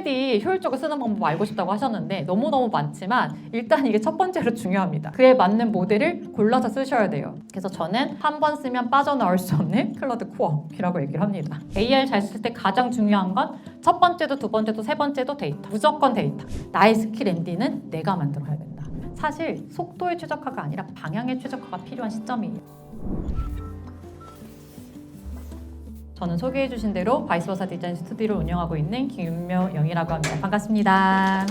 챗이 효율적으로 쓰는 방법 알고 싶다고 하셨는데 너무너무 많지만 일단 이게 첫 번째로 중요합니다. 그에 맞는 모델을 골라서 쓰셔야 돼요. 그래서 저는 한 번 쓰면 빠져나올 수 없는 클로드 코어이라고 얘기를 합니다. AI를 잘 쓸 때 가장 중요한 건 첫 번째도 두 번째도 세 번째도 데이터. 무조건 데이터. 나의 스킬 엔딩은 내가 만들어야 된다. 사실 속도의 최적화가 아니라 방향의 최적화가 필요한 시점이에요. 저는 소개해주신 대로 바이스버사 디자인 스튜디오를 운영하고 있는 김윤묘영이라고 합니다. 반갑습니다.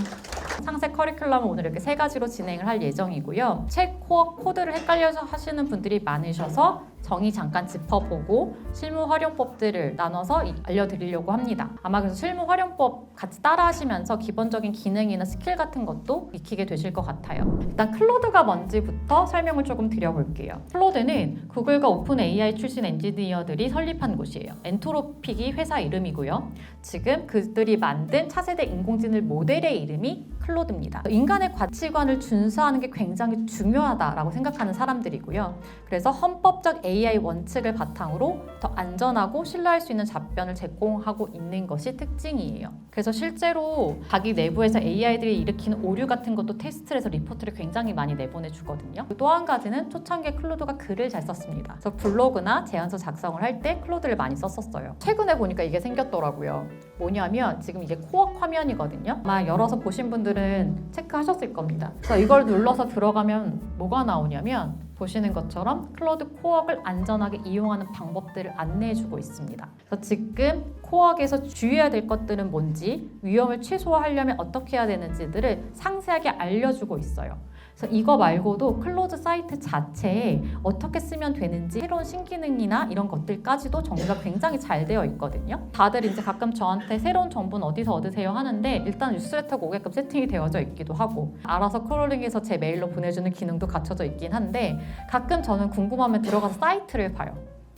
상세 커리큘럼은 오늘 이렇게 세 가지로 진행을 할 예정이고요. 책, 코어, 코드를 헷갈려서 하시는 분들이 많으셔서 정의 잠깐 짚어보고 실무 활용법들을 나눠서 알려드리려고 합니다. 아마 그래서 실무 활용법 같이 따라 하시면서 기본적인 기능이나 스킬 같은 것도 익히게 되실 것 같아요. 일단 클로드가 뭔지부터 설명을 조금 드려볼게요. 클로드는 구글과 오픈 AI 출신 엔지니어들이 설립한 곳이에요. 엔트로픽이 회사 이름이고요. 지금 그들이 만든 차세대 인공지능 모델의 이름이 클로드입니다. 인간의 가치관을 준수하는 게 굉장히 중요하다라고 생각하는 사람들이고요. 그래서 헌법적 AI 원칙을 바탕으로 더 안전하고 신뢰할 수 있는 답변을 제공하고 있는 것이 특징이에요. 그래서 실제로 자기 내부에서 AI들이 일으키는 오류 같은 것도 테스트를 해서 리포트를 굉장히 많이 내보내주거든요. 또 한 가지는 초창기에 클로드가 글을 잘 썼습니다. 그래서 블로그나 제안서 작성을 할 때 클로드를 많이 썼었어요. 최근에 보니까 이게 생겼더라고요. 뭐냐면 지금 이게 코어 화면이거든요. 아마 열어서 보신 분들은 체크하셨을 겁니다. 그래서 이걸 눌러서 들어가면 뭐가 나오냐면 보시는 것처럼 클로드 코어를 안전하게 이용하는 방법들을 안내해주고 있습니다. 그래서 지금 코어에서 주의해야 될 것들은 뭔지, 위험을 최소화하려면 어떻게 해야 되는지들을 상세하게 알려주고 있어요. 그래서 이거 말고도 클로드 사이트 자체에 어떻게 쓰면 되는지 새로운 신기능이나 이런 것들까지도 정리가 굉장히 잘 되어 있거든요. 다들 이제 가끔 저한테 새로운 정보는 어디서 얻으세요 하는데 일단 뉴스레터가 오게끔 세팅이 되어져 있기도 하고 알아서 크롤링해서 제 메일로 보내주는 기능도 갖춰져 있긴 한데 가끔 저는 궁금하면 들어가서 사이트를 봐요.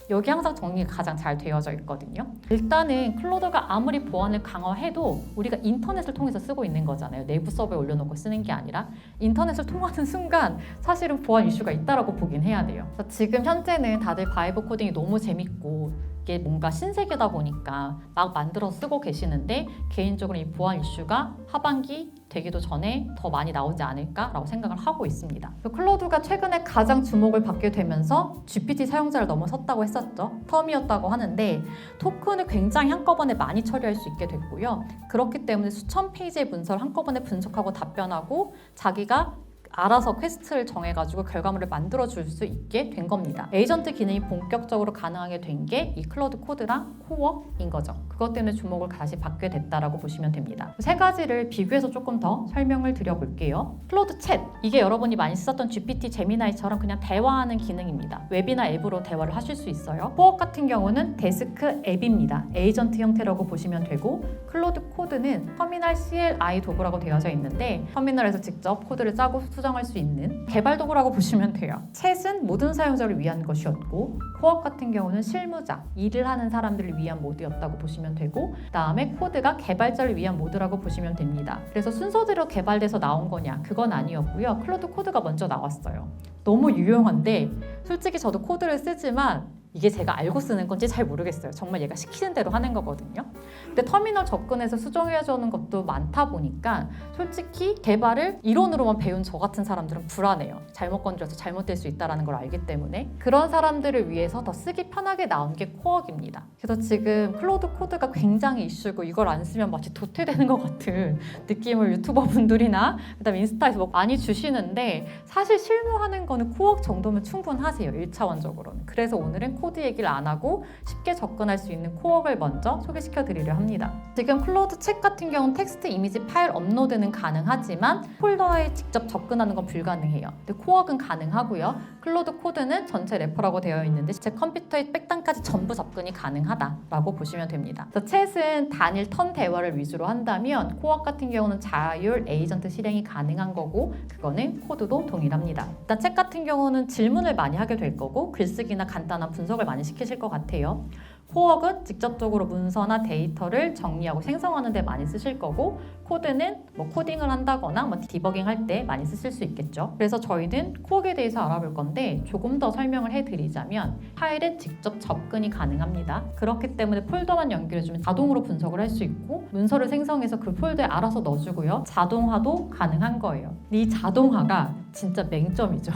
여기 항상 정리가 가장 잘 되어져 있거든요. 일단은 클로드가 아무리 보안을 강화해도 우리가 인터넷을 통해서 쓰고 있는 거잖아요. 내부 서버에 올려놓고 쓰는 게 아니라 인터넷을 통하는 순간 사실은 보안 이슈가 있다라고 보긴 해야 돼요. 그래서 지금 현재는 다들 바이브 코딩이 너무 재밌고 이게 뭔가 신세계다 보니까 막 만들어서 쓰고 계시는데 개인적으로 이 보안 이슈가 하반기 되기도 전에 더 많이 나오지 않을까라고 생각을 하고 있습니다. 클로드가 최근에 가장 주목을 받게 되면서 GPT 사용자를 넘어섰다고 했었죠. 텀이었다고 하는데 토큰을 굉장히 한꺼번에 많이 처리할 수 있게 됐고요. 그렇기 때문에 수천 페이지의 문서를 한꺼번에 분석하고 답변하고 자기가 알아서 퀘스트를 정해가지고 결과물을 만들어줄 수 있게 된 겁니다. 에이전트 기능이 본격적으로 가능하게 된 게 이 클로드 코드랑 코어인 거죠. 그것 때문에 주목을 다시 받게 됐다라고 보시면 됩니다. 세 가지를 비교해서 조금 더 설명을 드려볼게요. 클로드 챗, 이게 여러분이 많이 썼던 GPT, 제미나이처럼 그냥 대화하는 기능입니다. 웹이나 앱으로 대화를 하실 수 있어요. 코어 같은 경우는 데스크 앱입니다. 에이전트 형태라고 보시면 되고 클로드 코드는 터미널 CLI 도구라고 되어져 있는데 터미널에서 직접 코드를 짜고 수정할 수 있는 개발 도구라고 보시면 돼요. 챗은 모든 사용자를 위한 것이었고 코어 같은 경우는 실무자, 일을 하는 사람들을 위한 모드였다고 보시면 되고 그다음에 코드가 개발자를 위한 모드라고 보시면 됩니다. 그래서 순서대로 개발돼서 나온 거냐? 그건 아니었고요. 클로드 코드가 먼저 나왔어요. 너무 유용한데 솔직히 저도 코드를 쓰지만 이게 제가 알고 쓰는 건지 잘 모르겠어요. 정말 얘가 시키는 대로 하는 거거든요. 근데 터미널 접근해서 수정해주는 것도 많다 보니까 솔직히 개발을 이론으로만 배운 저 같은 사람들은 불안해요. 잘못 건드려서 잘못될 수 있다는 걸 알기 때문에 그런 사람들을 위해서 더 쓰기 편하게 나온 게 코어입니다. 그래서 지금 클로드 코드가 굉장히 이슈고 이걸 안 쓰면 마치 도태되는 것 같은 느낌을 유튜버 분들이나 그다음에 인스타에서 많이 주시는데 사실 실무하는 거는 코어 정도면 충분하세요. 1차원적으로는. 그래서 오늘은 코드 얘기를 안 하고 쉽게 접근할 수 있는 코어를 먼저 소개시켜 드리려 합니다. 지금 클로드 챗 같은 경우는 텍스트, 이미지, 파일 업로드는 가능하지만 폴더에 직접 접근하는 건 불가능해요. 근데 코어는 가능하고요. 클로드 코드는 전체 래퍼라고 되어 있는데 제 컴퓨터의 백단까지 전부 접근이 가능하다라고 보시면 됩니다. 그래서 챗은 단일 턴 대화를 위주로 한다면 코어 같은 경우는 자율 에이전트 실행이 가능한 거고 그거는 코드도 동일합니다. 일단 챗 같은 경우는 질문을 많이 하게 될 거고 글쓰기나 간단한 분석을 많이 시키실 것 같아요. 코어는 직접적으로 문서나 데이터를 정리하고 생성하는 데 많이 쓰실 거고, 코드는 뭐 코딩을 한다거나 뭐 디버깅 할 때 많이 쓰실 수 있겠죠. 그래서 저희는 코어에 대해서 알아볼 건데, 조금 더 설명을 해드리자면 파일에 직접 접근이 가능합니다. 그렇기 때문에 폴더만 연결해주면 자동으로 분석을 할 수 있고, 문서를 생성해서 그 폴더에 알아서 넣어주고요. 자동화도 가능한 거예요. 이 자동화가 진짜 맹점이죠.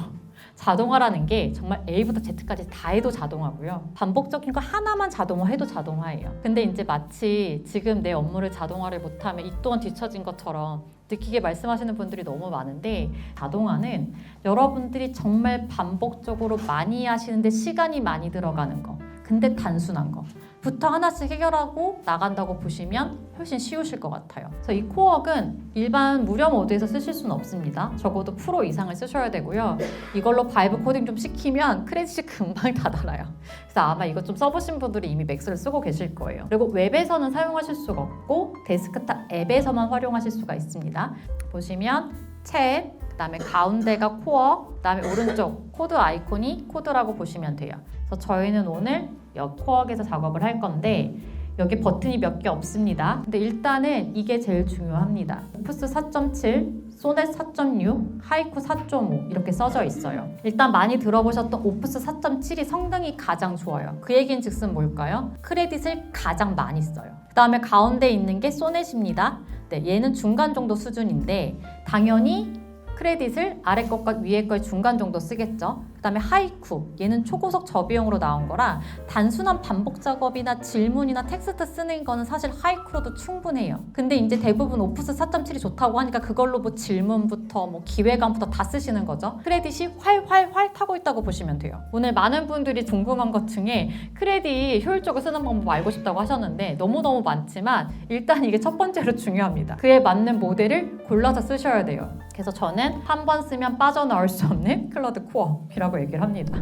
자동화라는 게 정말 A부터 Z까지 다 해도 자동화고요. 반복적인 거 하나만 자동화해도 자동화예요. 근데 이제 마치 지금 내 업무를 자동화를 못하면 이 또한 뒤처진 것처럼 느끼게 말씀하시는 분들이 너무 많은데, 자동화는 여러분들이 정말 반복적으로 많이 하시는데 시간이 많이 들어가는 거, 근데 단순한 거 부터 하나씩 해결하고 나간다고 보시면 훨씬 쉬우실 것 같아요. 그래서 이 코어는 일반 무료 모드에서 쓰실 수는 없습니다. 적어도 프로 이상을 쓰셔야 되고요. 이걸로 바이브 코딩 좀 시키면 크레딧이 금방 다 달아요. 그래서 아마 이거 좀 써보신 분들이 이미 맥스를 쓰고 계실 거예요. 그리고 웹에서는 사용하실 수가 없고 데스크탑 앱에서만 활용하실 수가 있습니다. 보시면 챗, 그 다음에 가운데가 코어, 그 다음에 오른쪽 코드 아이콘이 코드라고 보시면 돼요. 그래서 저희는 오늘 여기 코어에서 작업을 할 건데, 여기 버튼이 몇 개 없습니다. 근데 일단은 이게 제일 중요합니다. 오프스 4.7, 소넷 4.6, 하이쿠 4.5 이렇게 써져 있어요. 일단 많이 들어보셨던 오프스 4.7이 성능이 가장 좋아요. 그 얘기는 즉슨 뭘까요? 크레딧을 가장 많이 써요. 그 다음에 가운데 있는 게 소넷입니다. 네, 얘는 중간 정도 수준인데 당연히 크레딧을 아래 것과 위에 걸 중간 정도 쓰겠죠. 그 다음에 하이쿠, 얘는 초고속 저비용으로 나온 거라 단순한 반복 작업이나 질문이나 텍스트 쓰는 거는 사실 하이쿠로도 충분해요. 근데 이제 대부분 오프스 4.7이 좋다고 하니까 그걸로 뭐 질문부터 뭐 기획안부터 다 쓰시는 거죠. 크레딧이 활활활 타고 있다고 보시면 돼요. 오늘 많은 분들이 궁금한 것 중에 크레딧 효율적으로 쓰는 방법 알고 싶다고 하셨는데, 너무너무 많지만 일단 이게 첫 번째로 중요합니다. 그에 맞는 모델을 골라서 쓰셔야 돼요. 그래서 저는 한 번 쓰면 빠져나올 수 없는 클라우드 코어이라고 얘기를 합니다.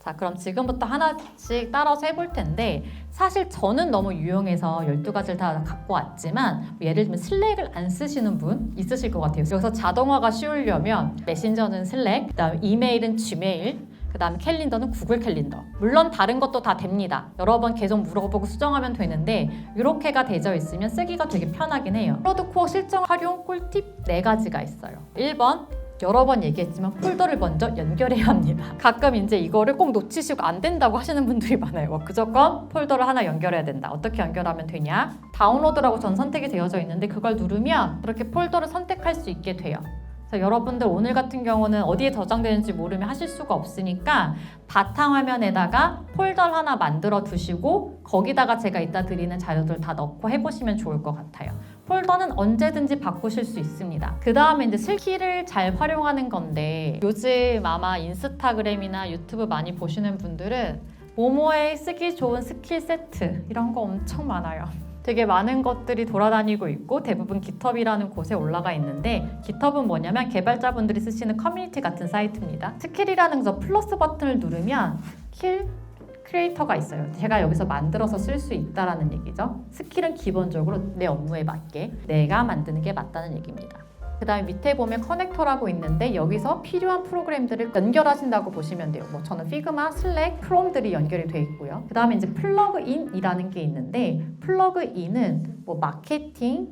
자, 그럼 지금부터 하나씩 따라서 해볼 텐데, 사실 저는 너무 유용해서 12가지를 다 갖고 왔지만 예를 들면 슬랙을 안 쓰시는 분 있으실 것 같아요. 여기서 자동화가 쉬우려면 메신저는 슬랙, 그다음 이메일은 지메일, 그 다음에 캘린더는 구글 캘린더. 물론 다른 것도 다 됩니다. 여러 번 계속 물어보고 수정하면 되는데 이렇게가 되어 있으면 쓰기가 되게 편하긴 해요. 클라우드 코어 실전 활용 꿀팁 4가지가 있어요. 1번, 여러 번 얘기했지만 폴더를 먼저 연결해야 합니다. 가끔 이제 이거를 꼭 놓치시고 안 된다고 하시는 분들이 많아요. 무조건 폴더를 하나 연결해야 된다. 어떻게 연결하면 되냐? 다운로드라고 전 선택이 되어져 있는데 그걸 누르면 그렇게 폴더를 선택할 수 있게 돼요. 여러분들 오늘 같은 경우는 어디에 저장되는지 모르면 하실 수가 없으니까 바탕화면에다가 폴더를 하나 만들어 두시고 거기다가 제가 이따 드리는 자료들 다 넣고 해보시면 좋을 것 같아요. 폴더는 언제든지 바꾸실 수 있습니다. 그 다음에 이제 스킬을 잘 활용하는 건데, 요즘 아마 인스타그램이나 유튜브 많이 보시는 분들은 모모에 쓰기 좋은 스킬 세트 이런 거 엄청 많아요. 되게 많은 것들이 돌아다니고 있고 대부분 깃허브라는 곳에 올라가 있는데, 깃허브는 뭐냐면 개발자분들이 쓰시는 커뮤니티 같은 사이트입니다. 스킬이라는 저 플러스 버튼을 누르면 스킬 크리에이터가 있어요. 제가 여기서 만들어서 쓸 수 있다라는 얘기죠. 스킬은 기본적으로 내 업무에 맞게 내가 만드는 게 맞다는 얘기입니다. 그 다음에 밑에 보면 커넥터라고 있는데 여기서 필요한 프로그램들을 연결하신다고 보시면 돼요. 뭐 저는 피그마, 슬랙, 크롬들이 연결이 돼 있고요. 그 다음에 이제 플러그인이라는 게 있는데, 플러그인은 뭐 마케팅,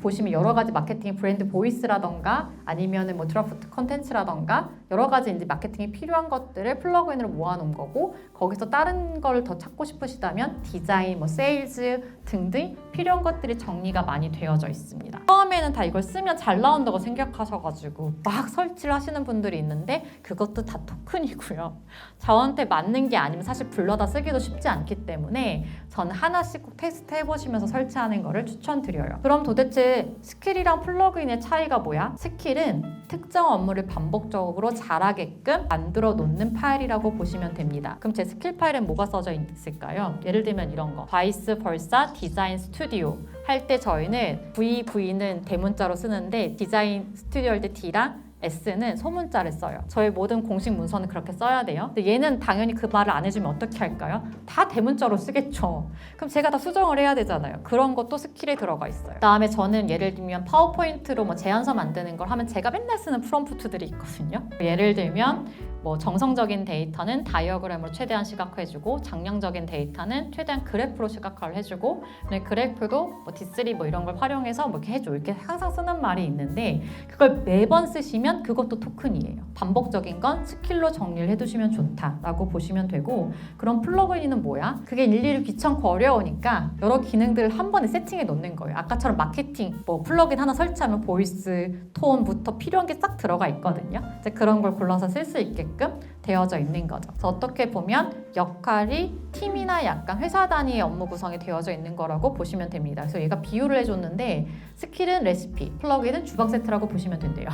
보시면 여러 가지 마케팅 브랜드 보이스라던가 아니면은 뭐 드라프트 컨텐츠라던가 여러 가지 이제 마케팅에 필요한 것들을 플러그인으로 모아놓은 거고, 거기서 다른 걸 더 찾고 싶으시다면 디자인, 뭐 세일즈 등등 필요한 것들이 정리가 많이 되어져 있습니다. 처음에는 다 이걸 쓰면 잘 나온다고 생각하셔가지고 막 설치를 하시는 분들이 있는데 그것도 다 토큰이고요. 저한테 맞는 게 아니면 사실 불러다 쓰기도 쉽지 않기 때문에 저는 하나씩 꼭 테스트 해보시면서 설치하는 거를 추천드려요. 그럼 도대체 스킬이랑 플러그인의 차이가 뭐야? 스킬은 특정 업무를 반복적으로 잘하게끔 만들어 놓는 파일이라고 보시면 됩니다. 그럼 제 스킬 파일엔 뭐가 써져 있을까요? 예를 들면 이런 거, 바이스 벌사 디자인 스튜디오 할 때 저희는 VV는 대문자로 쓰는데 디자인 스튜디오 할 때 D랑 S는 소문자를 써요. 저희 모든 공식 문서는 그렇게 써야 돼요. 근데 얘는 당연히 그 말을 안 해주면 어떻게 할까요? 다 대문자로 쓰겠죠. 그럼 제가 다 수정을 해야 되잖아요. 그런 것도 스킬에 들어가 있어요. 그다음에 저는 예를 들면 파워포인트로 뭐 제안서 만드는 걸 하면 제가 맨날 쓰는 프롬프트들이 있거든요. 예를 들면 뭐 정성적인 데이터는 다이어그램으로 최대한 시각화해주고 장량적인 데이터는 최대한 그래프로 시각화를 해주고 그래프도 뭐 D3 뭐 이런 걸 활용해서 뭐 이렇게 해줘 이렇게 항상 쓰는 말이 있는데 그걸 매번 쓰시면 그것도 토큰이에요. 반복적인 건 스킬로 정리를 해두시면 좋다라고 보시면 되고 그런 플러그인은 뭐야? 그게 일일이 귀찮고 어려우니까 여러 기능들을 한 번에 세팅해 놓는 거예요. 아까처럼 마케팅 뭐 플러그인 하나 설치하면 보이스, 톤부터 필요한 게 싹 들어가 있거든요. 이제 그런 걸 골라서 쓸 수 있게끔 되어져 있는 거죠. 그래서 어떻게 보면 역할이 팀이나 약간 회사 단위의 업무 구성이 되어져 있는 거라고 보시면 됩니다. 그래서 얘가 비유를 해줬는데 스킬은 레시피, 플러그인은 주방 세트라고 보시면 된대요.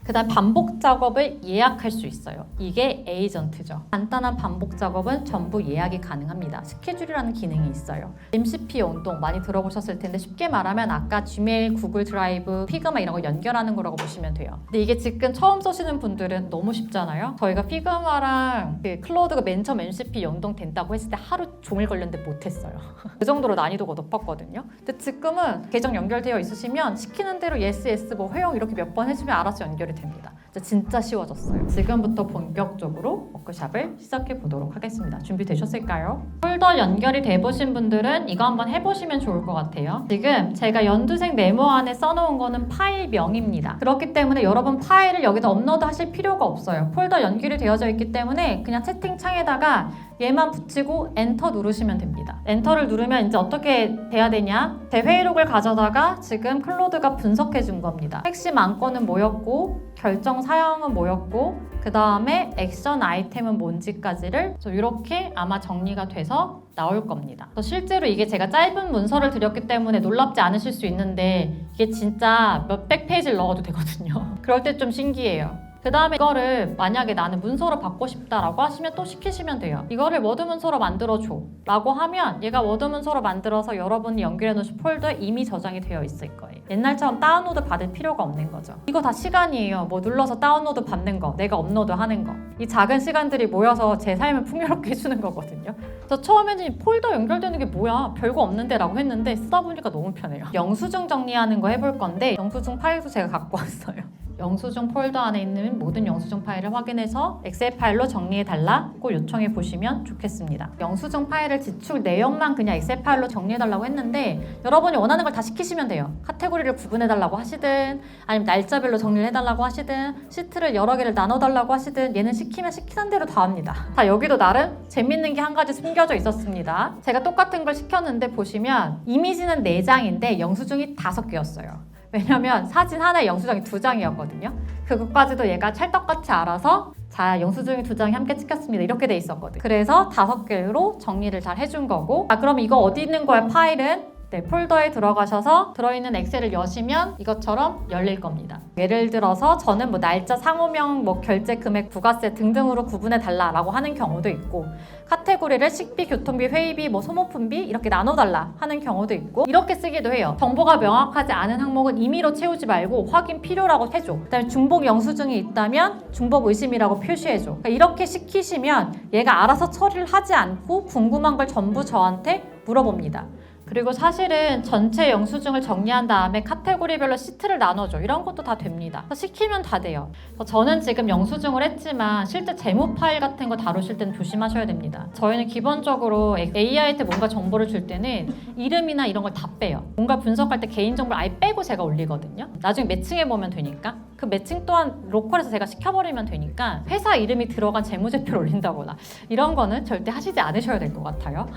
그 다음 반복 작업을 예약할 수 있어요. 이게 에이전트죠. 간단한 반복 작업은 전부 예약이 가능합니다. 스케줄이라는 기능이 있어요. MCP 연동 많이 들어보셨을 텐데 쉽게 말하면 아까 지메일, 구글 드라이브, 피그마 이런 거 연결하는 거라고 보시면 돼요. 근데 이게 지금 처음 쓰시는 분들은 너무 쉽잖아요. 저희가 피그마랑 그 클로드가 맨 처음 MCP 연동된다고 했을 때 하루 종일 걸렸는데 못했어요. 그 정도로 난이도가 높았거든요. 근데 지금은 계정 연결되어 있으시면 시키는 대로 yes, 뭐 회용 이렇게 몇 번 해주면 알아서 연결이 됩니다. 진짜 쉬워졌어요. 지금부터 본격적으로 워크샵을 시작해 보도록 하겠습니다. 준비되셨을까요? 폴더 연결이 돼보신 분들은 이거 한번 해보시면 좋을 것 같아요. 지금 제가 연두색 네모 안에 써놓은 거는 파일명입니다. 그렇기 때문에 여러분 파일을 여기다 업로드 하실 필요가 없어요. 폴더 연결이 되어져 있기 때문에 그냥 채팅창에다가 얘만 붙이고 엔터 누르시면 됩니다. 엔터를 누르면 이제 어떻게 돼야 되냐? 제 회의록을 가져다가 지금 클로드가 분석해 준 겁니다. 핵심 안건은 뭐였고 결정 사항은 뭐였고 그 다음에 액션 아이템은 뭔지까지를 이렇게 아마 정리가 돼서 나올 겁니다. 실제로 이게 제가 짧은 문서를 드렸기 때문에 놀랍지 않으실 수 있는데 이게 진짜 몇백 페이지를 넣어도 되거든요. 그럴 때 좀 신기해요. 그 다음에 이거를 만약에 나는 문서로 받고 싶다라고 하시면 또 시키시면 돼요. 이거를 워드 문서로 만들어줘 라고 하면 얘가 워드 문서로 만들어서 여러분이 연결해 놓으신 폴더에 이미 저장이 되어 있을 거예요. 옛날처럼 다운로드 받을 필요가 없는 거죠. 이거 다 시간이에요. 뭐 눌러서 다운로드 받는 거, 내가 업로드 하는 거. 이 작은 시간들이 모여서 제 삶을 풍요롭게 해주는 거거든요. 그래서 처음에는 폴더 연결되는 게 뭐야? 별거 없는데 라고 했는데 쓰다 보니까 너무 편해요. 영수증 정리하는 거 해볼 건데 영수증 파일도 제가 갖고 왔어요. 영수증 폴더 안에 있는 모든 영수증 파일을 확인해서 엑셀 파일로 정리해달라고 요청해 보시면 좋겠습니다. 영수증 파일을 지출 내용만 그냥 엑셀 파일로 정리해달라고 했는데 여러분이 원하는 걸 다 시키시면 돼요. 카테고리를 구분해달라고 하시든 아니면 날짜별로 정리를 해달라고 하시든 시트를 여러 개를 나눠달라고 하시든 얘는 시키면 시키는 대로 다 합니다. 다 여기도 나름 재밌는 게 한 가지 숨겨져 있었습니다. 제가 똑같은 걸 시켰는데 보시면 이미지는 4장인데 영수증이 5개였어요. 왜냐면 사진 하나에 영수증이 2장이었거든요. 그것까지도 얘가 찰떡같이 알아서 자 영수증이 2장이 함께 찍혔습니다 이렇게 돼 있었거든요. 그래서 5개로 정리를 잘 해준 거고 그럼 이거 어디 있는 거야 파일은? 네, 폴더에 들어가셔서 들어있는 엑셀을 여시면 이것처럼 열릴 겁니다. 예를 들어서 저는 뭐 날짜, 상호명, 뭐 결제 금액, 부가세 등등으로 구분해 달라라고 하는 경우도 있고 카테고리를 식비, 교통비, 회의비, 뭐 소모품비 이렇게 나눠달라 하는 경우도 있고 이렇게 쓰기도 해요. 정보가 명확하지 않은 항목은 임의로 채우지 말고 확인 필요라고 해줘. 그다음에 중복 영수증이 있다면 중복 의심이라고 표시해줘. 그러니까 이렇게 시키시면 얘가 알아서 처리를 하지 않고 궁금한 걸 전부 저한테 물어봅니다. 그리고 사실은 전체 영수증을 정리한 다음에 카테고리별로 시트를 나눠줘. 이런 것도 다 됩니다. 시키면 다 돼요. 저는 지금 영수증을 했지만 실제 재무 파일 같은 거 다루실 때는 조심하셔야 됩니다. 저희는 기본적으로 AI한테 뭔가 정보를 줄 때는 이름이나 이런 걸 다 빼요. 뭔가 분석할 때 개인정보를 아예 빼고 제가 올리거든요. 나중에 매칭해보면 되니까. 그 매칭 또한 로컬에서 제가 시켜버리면 되니까 회사 이름이 들어간 재무제표를 올린다거나 이런 거는 절대 하시지 않으셔야 될 것 같아요.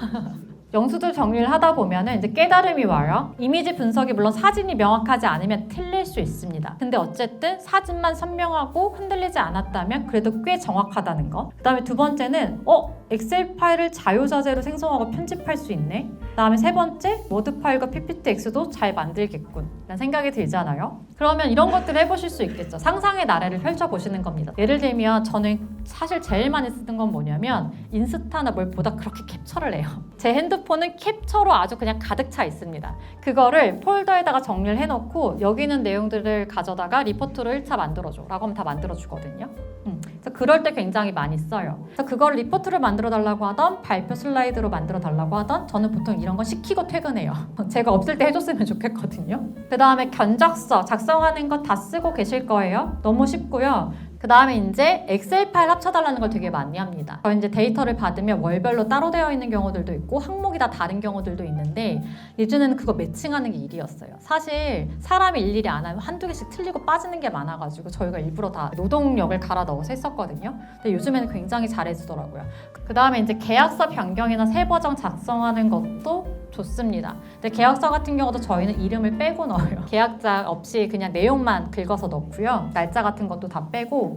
영수증 정리를 하다 보면은 이제 깨달음이 와요. 이미지 분석이 물론 사진이 명확하지 않으면 틀릴 수 있습니다. 근데 어쨌든 사진만 선명하고 흔들리지 않았다면 그래도 꽤 정확하다는 거. 그 다음에 두 번째는 엑셀 파일을 자유자재로 생성하고 편집할 수 있네. 그 다음에 세 번째, 워드 파일과 PPTX도 잘 만들겠군 라는 생각이 들잖아요. 그러면 이런 것들을 해보실 수 있겠죠. 상상의 나래를 펼쳐보시는 겁니다. 예를 들면 저는 사실 제일 많이 쓰는 건 뭐냐면 인스타나 뭘 보다 그렇게 캡처를 해요. 제 핸드폰은 캡처로 아주 그냥 가득 차 있습니다. 그거를 폴더에다가 정리를 해놓고 여기 있는 내용들을 가져다가 리포트로 1차 만들어줘 라고 하면 다 만들어주거든요. 그래서 그럴 때 굉장히 많이 써요. 그래서 그걸 리포트를 만들어 달라고 하던 발표 슬라이드로 만들어 달라고 하던 저는 보통 이런 거 시키고 퇴근해요. 제가 없을 때 해줬으면 좋겠거든요. 그 다음에 견적서 작성하는 거 다 쓰고 계실 거예요. 너무 쉽고요. 그 그 다음에 이제 엑셀 파일 합쳐달라는 걸 되게 많이 합니다. 저희 이제 데이터를 받으면 월별로 따로 되어 있는 경우들도 있고 항목이 다 다른 경우들도 있는데 예전에는 그거 매칭하는 게 일이었어요. 사실 사람이 일일이 안 하면 한두 개씩 틀리고 빠지는 게 많아가지고 저희가 일부러 다 노동력을 갈아 넣어서 했었거든요. 근데 요즘에는 굉장히 잘해주더라고요. 그 다음에 이제 계약서 변경이나 새 버전 작성하는 것도 좋습니다. 근데 계약서 같은 경우도 저희는 이름을 빼고 넣어요. 계약자 없이 그냥 내용만 긁어서 넣고요. 날짜 같은 것도 다 빼고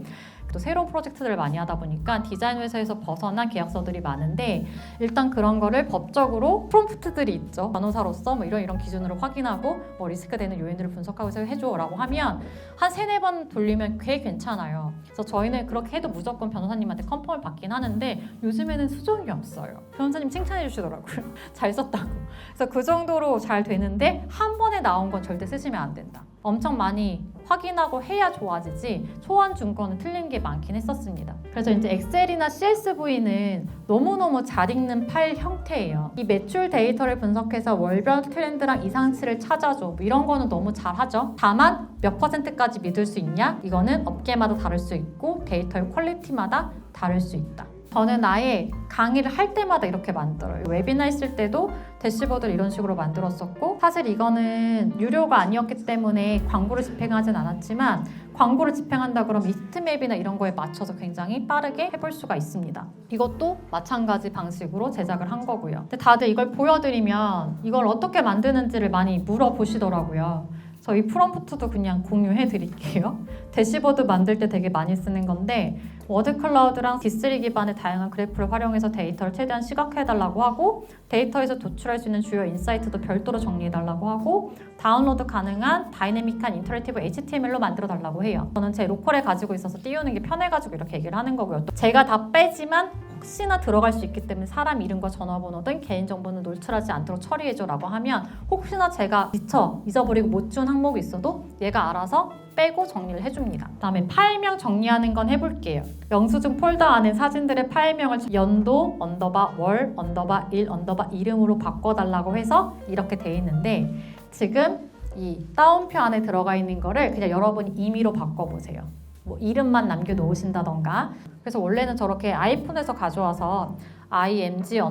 또 새로운 프로젝트들을 많이 하다 보니까 디자인 회사에서 벗어난 계약서들이 많은데 일단 그런 거를 법적으로 프롬프트들이 있죠. 변호사로서 뭐 이런 기준으로 확인하고 뭐 리스크되는 요인들을 분석하고 해줘라고 하면 한 3-4번 돌리면 꽤 괜찮아요. 그래서 저희는 그렇게 해도 무조건 변호사님한테 컨펌을 받긴 하는데 요즘에는 수정이 없어요. 변호사님 칭찬해 주시더라고요. 잘 썼다고. 그래서 그 정도로 잘 되는데 한 번에 나온 건 절대 쓰시면 안 된다. 엄청 많이 확인하고 해야 좋아지지 초안 중거는 틀린 게 많긴 했었습니다. 그래서 이제 엑셀이나 CSV는 너무너무 잘 읽는 파일 형태예요. 이 매출 데이터를 분석해서 월별 트렌드랑 이상치를 찾아줘 뭐 이런 거는 너무 잘하죠. 다만 몇 %까지 믿을 수 있냐? 이거는 업계마다 다를 수 있고 데이터의 퀄리티마다 다를 수 있다. 저는 아예 강의를 할 때마다 이렇게 만들어요. 웨비나 했을 때도 대시보드를 이런 식으로 만들었었고 사실 이거는 유료가 아니었기 때문에 광고를 집행하진 않았지만 광고를 집행한다 그러면 히트맵이나 이런 거에 맞춰서 굉장히 빠르게 해볼 수가 있습니다. 이것도 마찬가지 방식으로 제작을 한 거고요. 근데 다들 이걸 보여드리면 이걸 어떻게 만드는지를 많이 물어보시더라고요. 저희 프롬프트도 그냥 공유해 드릴게요. 대시보드 만들 때 되게 많이 쓰는 건데 워드 클라우드랑 D3 기반의 다양한 그래프를 활용해서 데이터를 최대한 시각화해달라고 하고 데이터에서 도출할 수 있는 주요 인사이트도 별도로 정리해달라고 하고 다운로드 가능한 다이내믹한 인터랙티브 HTML로 만들어달라고 해요. 저는 제 로컬에 가지고 있어서 띄우는 게 편해가지고 이렇게 얘기를 하는 거고요. 또 제가 다 빼지만 혹시나 들어갈 수 있기 때문에 사람 이름과 전화번호 등 개인정보는 노출하지 않도록 처리해줘 라고 하면 혹시나 제가 잊어버리고 못 지운 항목이 있어도 얘가 알아서 빼고 정리를 해줍니다. 그 다음에 파일명 정리하는 건 해볼게요. 영수증 폴더 안에 사진들의 파일명을 연도 월 일 이름으로 바꿔달라고 해서 이렇게 돼 있는데 지금 이 따옴표 안에 들어가 있는 거를 그냥 여러분이 임의로 바꿔보세요. 뭐 이름만 남겨놓으신다던가. 그래서 원래는 저렇게 아이폰에서 가져와서 img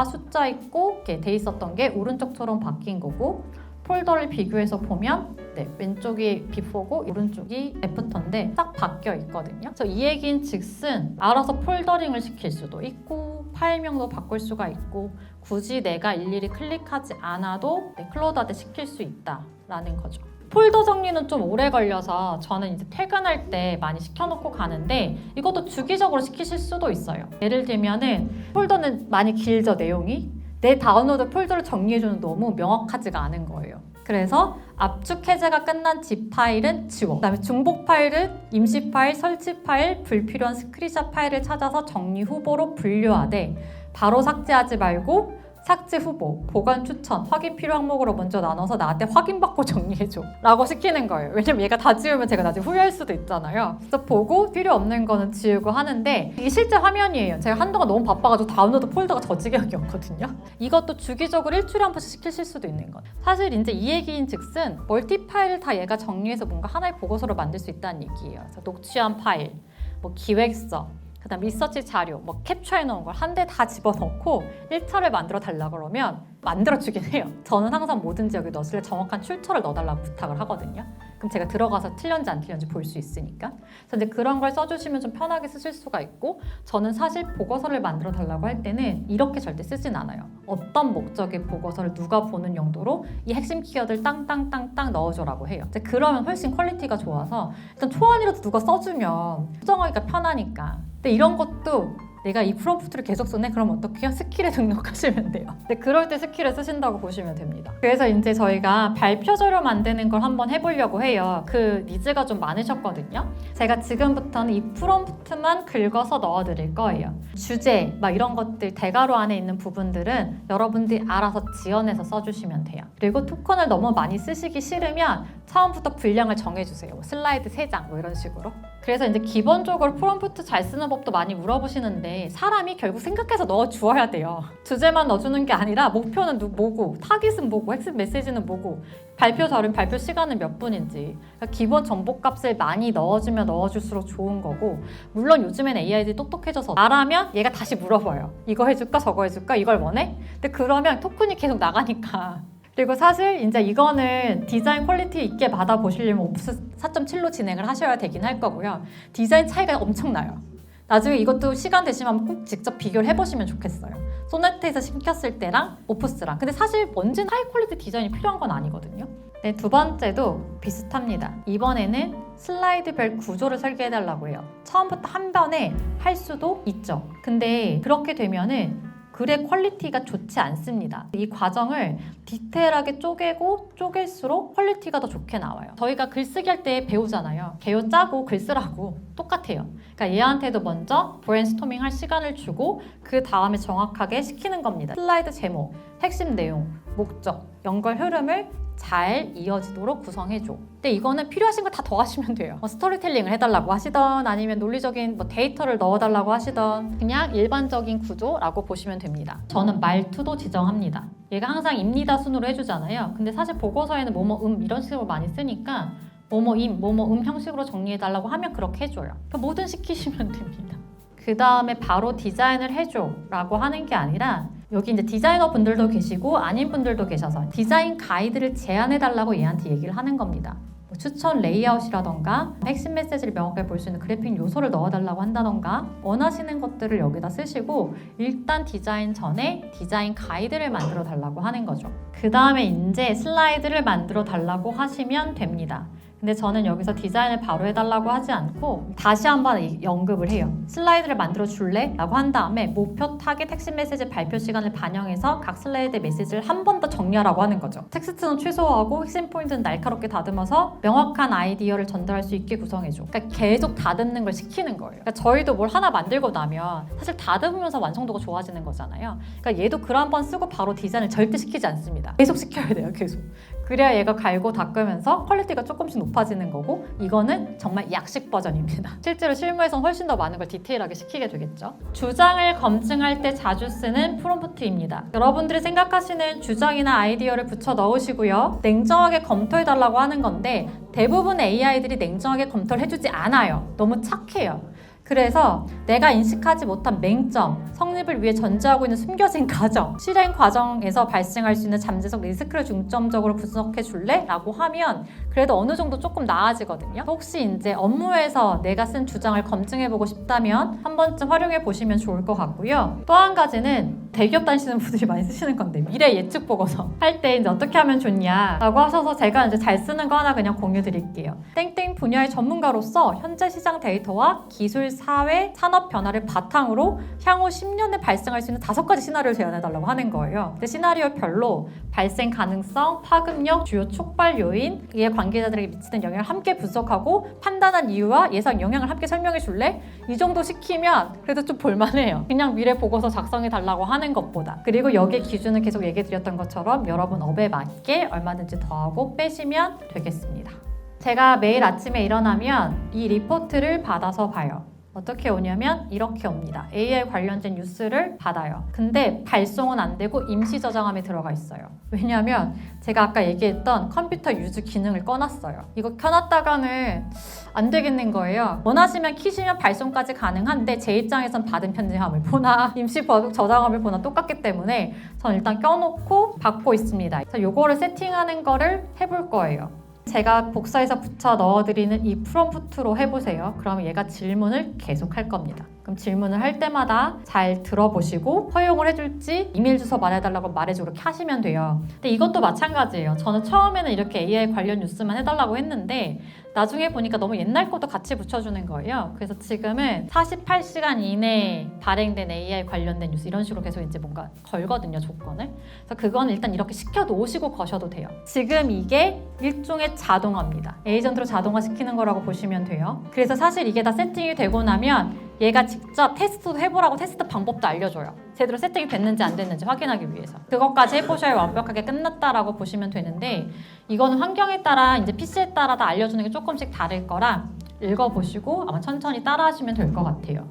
숫자 있고 이렇게 돼 있었던 게 오른쪽처럼 바뀐 거고 폴더를 비교해서 보면 왼쪽이 before고 오른쪽이 after인데 딱 바뀌어 있거든요. 그래서 이 얘기인 즉슨 알아서 폴더링을 시킬 수도 있고 파일명도 바꿀 수가 있고 굳이 내가 일일이 클릭하지 않아도 클로드한테 시킬 수 있다라는 거죠. 폴더 정리는 좀 오래 걸려서 저는 이제 퇴근할 때 많이 시켜놓고 가는데 이것도 주기적으로 시키실 수도 있어요. 예를 들면은 폴더는 많이 길죠, 내용이. 내 다운로드 폴더를 정리해주는 너무 명확하지가 않은 거예요. 그래서 압축 해제가 끝난 zip 파일은 지워. 그다음에 중복 파일은 임시 파일, 설치 파일, 불필요한 스크린샷 파일을 찾아서 정리 후보로 분류하되 바로 삭제하지 말고 삭제 후보, 보관 추천, 확인 필요 항목으로 먼저 나눠서 나한테 확인받고 정리해줘 라고 시키는 거예요. 왜냐면 얘가 다 지우면 제가 나중에 후회할 수도 있잖아요. 그래서 보고 필요 없는 거는 지우고 하는데 이게 실제 화면이에요. 제가 한동안 너무 바빠가지고 다운로드 폴더가 저 지경이었거든요. 이것도 주기적으로 일주일에 한 번씩 시키실 수도 있는 거예요. 사실 이제 이 얘기인 즉슨 멀티 파일을 다 얘가 정리해서 뭔가 하나의 보고서를 만들 수 있다는 얘기예요. 그래서 녹취한 파일, 뭐 기획서, 그 다음 리서치 자료, 뭐 캡처해 놓은 걸 한 대 다 집어넣고 1차를 만들어 달라고 그러면 만들어주긴 해요. 저는 항상 뭐든지 여기 넣었을 때 정확한 출처를 넣어달라고 부탁을 하거든요. 그럼 제가 들어가서 틀렸는지 안 틀렸는지 볼 수 있으니까. 그래서 이제 그런 걸 써주시면 좀 편하게 쓰실 수가 있고 저는 사실 보고서를 만들어 달라고 할 때는 이렇게 절대 쓰진 않아요. 어떤 목적의 보고서를 누가 보는 용도로 이 핵심 키워드를 땅땅땅땅 넣어줘라고 해요. 이제 그러면 훨씬 퀄리티가 좋아서 일단 초안이라도 누가 써주면 수정하기가 편하니까. 근데 이런 것도 내가 이 프롬프트를 계속 쓰네? 그럼 어떻게 해요? 스킬에 등록하시면 돼요. 근데 그럴 때 스킬을 쓰신다고 보시면 됩니다. 그래서 이제 저희가 발표 자료 만드는 걸 한번 해보려고 해요. 그 니즈가 좀 많으셨거든요. 제가 지금부터는 이 프롬프트만 긁어서 넣어드릴 거예요. 주제, 막 이런 것들 대괄호 안에 있는 부분들은 여러분들이 알아서 지어내서 써주시면 돼요. 그리고 토큰을 너무 많이 쓰시기 싫으면 처음부터 분량을 정해주세요. 슬라이드 3장 뭐 이런 식으로. 그래서 이제 기본적으로 프롬프트 잘 쓰는 법도 많이 물어보시는데 사람이 결국 생각해서 넣어주어야 돼요. 주제만 넣어주는 게 아니라 목표는 뭐고, 타깃은 뭐고, 핵심 메시지는 뭐고, 발표 자료는 발표 시간은 몇 분인지, 그러니까 기본 정보값을 많이 넣어주면 넣어줄수록 좋은 거고, 물론 요즘엔 AI들이 똑똑해져서 말하면 얘가 다시 물어봐요. 이거 해줄까 저거 해줄까 이걸 원해? 근데 그러면 토큰이 계속 나가니까. 그리고 사실 이제 이거는 디자인 퀄리티 있게 받아보시려면 오프스 4.7로 진행을 하셔야 되긴 할 거고요. 디자인 차이가 엄청나요. 나중에 이것도 시간 되시면 꼭 직접 비교를 해보시면 좋겠어요. 소네트에서 시켰을 때랑 오프스랑. 근데 사실 언제나 하이 퀄리티 디자인이 필요한 건 아니거든요. 네, 두 번째도 비슷합니다. 이번에는 슬라이드별 구조를 설계해달라고 해요. 처음부터 한 번에 할 수도 있죠. 근데 그렇게 되면은 글의 퀄리티가 좋지 않습니다. 이 과정을 디테일하게 쪼개고 쪼갤수록 퀄리티가 더 좋게 나와요. 저희가 글쓰기 할 때 배우잖아요. 개요 짜고 글 쓰라고 똑같아요. 그러니까 얘한테도 먼저 브레인스토밍 할 시간을 주고 그 다음에 정확하게 시키는 겁니다. 슬라이드 제목, 핵심 내용, 목적, 연결 흐름을 잘 이어지도록 구성해줘. 근데 이거는 필요하신 거 다 더하시면 돼요. 스토리텔링을 해달라고 하시던 아니면 논리적인 데이터를 넣어달라고 하시던 그냥 일반적인 구조라고 보시면 됩니다. 저는 말투도 지정합니다. 얘가 항상 입니다 순으로 해주잖아요. 근데 사실 보고서에는 뭐뭐 이런 식으로 많이 쓰니까 뭐뭐임, 뭐뭐 형식으로 정리해달라고 하면 그렇게 해줘요. 그러니까 뭐든 시키시면 됩니다. 그 다음에 바로 디자인을 해줘 라고 하는 게 아니라 여기 이제 디자이너 분들도 계시고 아닌 분들도 계셔서 디자인 가이드를 제안해달라고 얘한테 얘기를 하는 겁니다. 뭐 추천 레이아웃이라던가 핵심 메시지를 명확하게 볼 수 있는 그래픽 요소를 넣어달라고 한다던가 원하시는 것들을 여기다 쓰시고 일단 디자인 전에 디자인 가이드를 만들어 달라고 하는 거죠. 그 다음에 이제 슬라이드를 만들어 달라고 하시면 됩니다. 근데 저는 여기서 디자인을 바로 해달라고 하지 않고 다시 한번 언급을 해요. 슬라이드를 만들어 줄래? 라고 한 다음에 목표, 타겟, 핵심 메시지 발표 시간을 반영해서 각 슬라이드의 메시지를 한 번 더 정리하라고 하는 거죠. 텍스트는 최소화하고 핵심 포인트는 날카롭게 다듬어서 명확한 아이디어를 전달할 수 있게 구성해줘. 그러니까 계속 다듬는 걸 시키는 거예요. 그러니까 저희도 뭘 하나 만들고 나면 사실 다듬으면서 완성도가 좋아지는 거잖아요. 그러니까 얘도 글 한 번 쓰고 바로 디자인을 절대 시키지 않습니다. 계속 시켜야 돼요. 계속. 그래야 얘가 갈고 닦으면서 퀄리티가 조금씩 높아지는 거고 이거는 정말 약식 버전입니다. 실제로 실무에서는 훨씬 더 많은 걸 디테일하게 시키게 되겠죠. 주장을 검증할 때 자주 쓰는 프롬프트입니다. 여러분들이 생각하시는 주장이나 아이디어를 붙여 넣으시고요. 냉정하게 검토해달라고 하는 건데 대부분의 AI들이 냉정하게 검토를 해주지 않아요. 너무 착해요. 그래서 내가 인식하지 못한 맹점, 성립을 위해 전제하고 있는 숨겨진 과정, 실행 과정에서 발생할 수 있는 잠재적 리스크를 중점적으로 분석해 줄래? 라고 하면 그래도 어느 정도 조금 나아지거든요. 혹시 이제 업무에서 내가 쓴 주장을 검증해보고 싶다면 한 번쯤 활용해 보시면 좋을 것 같고요. 또 한 가지는 대기업 다니시는 분들이 많이 쓰시는 건데 미래 예측 보고서 할 때 이제 어떻게 하면 좋냐라고 하셔서 제가 이제 잘 쓰는 거 하나 그냥 공유 드릴게요. 땡땡 분야의 전문가로서 현재 시장 데이터와 기술, 사회, 산업 변화를 바탕으로 향후 10년에 발생할 수 있는 5가지 시나리오를 제안해달라고 하는 거예요. 근데 시나리오별로 발생 가능성, 파급력, 주요 촉발 요인, 이에 관계자들에게 미치는 영향을 함께 분석하고 판단한 이유와 예상 영향을 함께 설명해 줄래? 이 정도 시키면 그래도 좀 볼만해요. 그냥 미래 보고서 작성해 달라고 하는 것보다. 그리고 여기에 기준은 계속 얘기 드렸던 것처럼 여러분 업에 맞게 얼마든지 더하고 빼시면 되겠습니다. 제가 매일 아침에 일어나면 이 리포트를 받아서 봐요. 어떻게 오냐면 이렇게 옵니다. AI 관련된 뉴스를 받아요. 근데 발송은 안 되고 임시 저장함에 들어가 있어요. 왜냐면 제가 아까 얘기했던 컴퓨터 유즈 기능을 꺼놨어요. 이거 켜놨다가는 안 되겠는 거예요. 원하시면 키시면 발송까지 가능한데 제 입장에선 받은 편지함을 보나 임시 저장함을 보나 똑같기 때문에 전 일단 껴놓고 받고 있습니다. 그래서 요거를 세팅하는 거를 해볼 거예요. 제가 복사해서 붙여 넣어드리는 이 프롬프트로 해보세요. 그러면 얘가 질문을 계속 할 겁니다. 그럼 질문을 할 때마다 잘 들어보시고 허용을 해줄지 이메일 주소 말해달라고 말해주고 이렇게 하시면 돼요. 근데 이것도 마찬가지예요. 저는 처음에는 이렇게 AI 관련 뉴스만 해달라고 했는데 나중에 보니까 너무 옛날 것도 같이 붙여주는 거예요. 그래서 지금은 48시간 이내에 발행된 AI 관련된 뉴스 이런 식으로 계속 이제 뭔가 걸거든요, 조건을. 그래서 그건 일단 이렇게 시켜놓으시고 거셔도 돼요. 지금 이게 일종의 자동화입니다. 에이전트로 자동화시키는 거라고 보시면 돼요. 그래서 사실 이게 다 세팅이 되고 나면 얘가 직접 테스트도 해보라고 테스트 방법도 알려줘요. 제대로 세팅이 됐는지 안 됐는지 확인하기 위해서. 그것까지 해보셔야 완벽하게 끝났다라고 보시면 되는데 이거는 환경에 따라 이제 PC에 따라 다 알려주는 게 조금씩 다를 거라 읽어보시고 아마 천천히 따라하시면 될 것 같아요.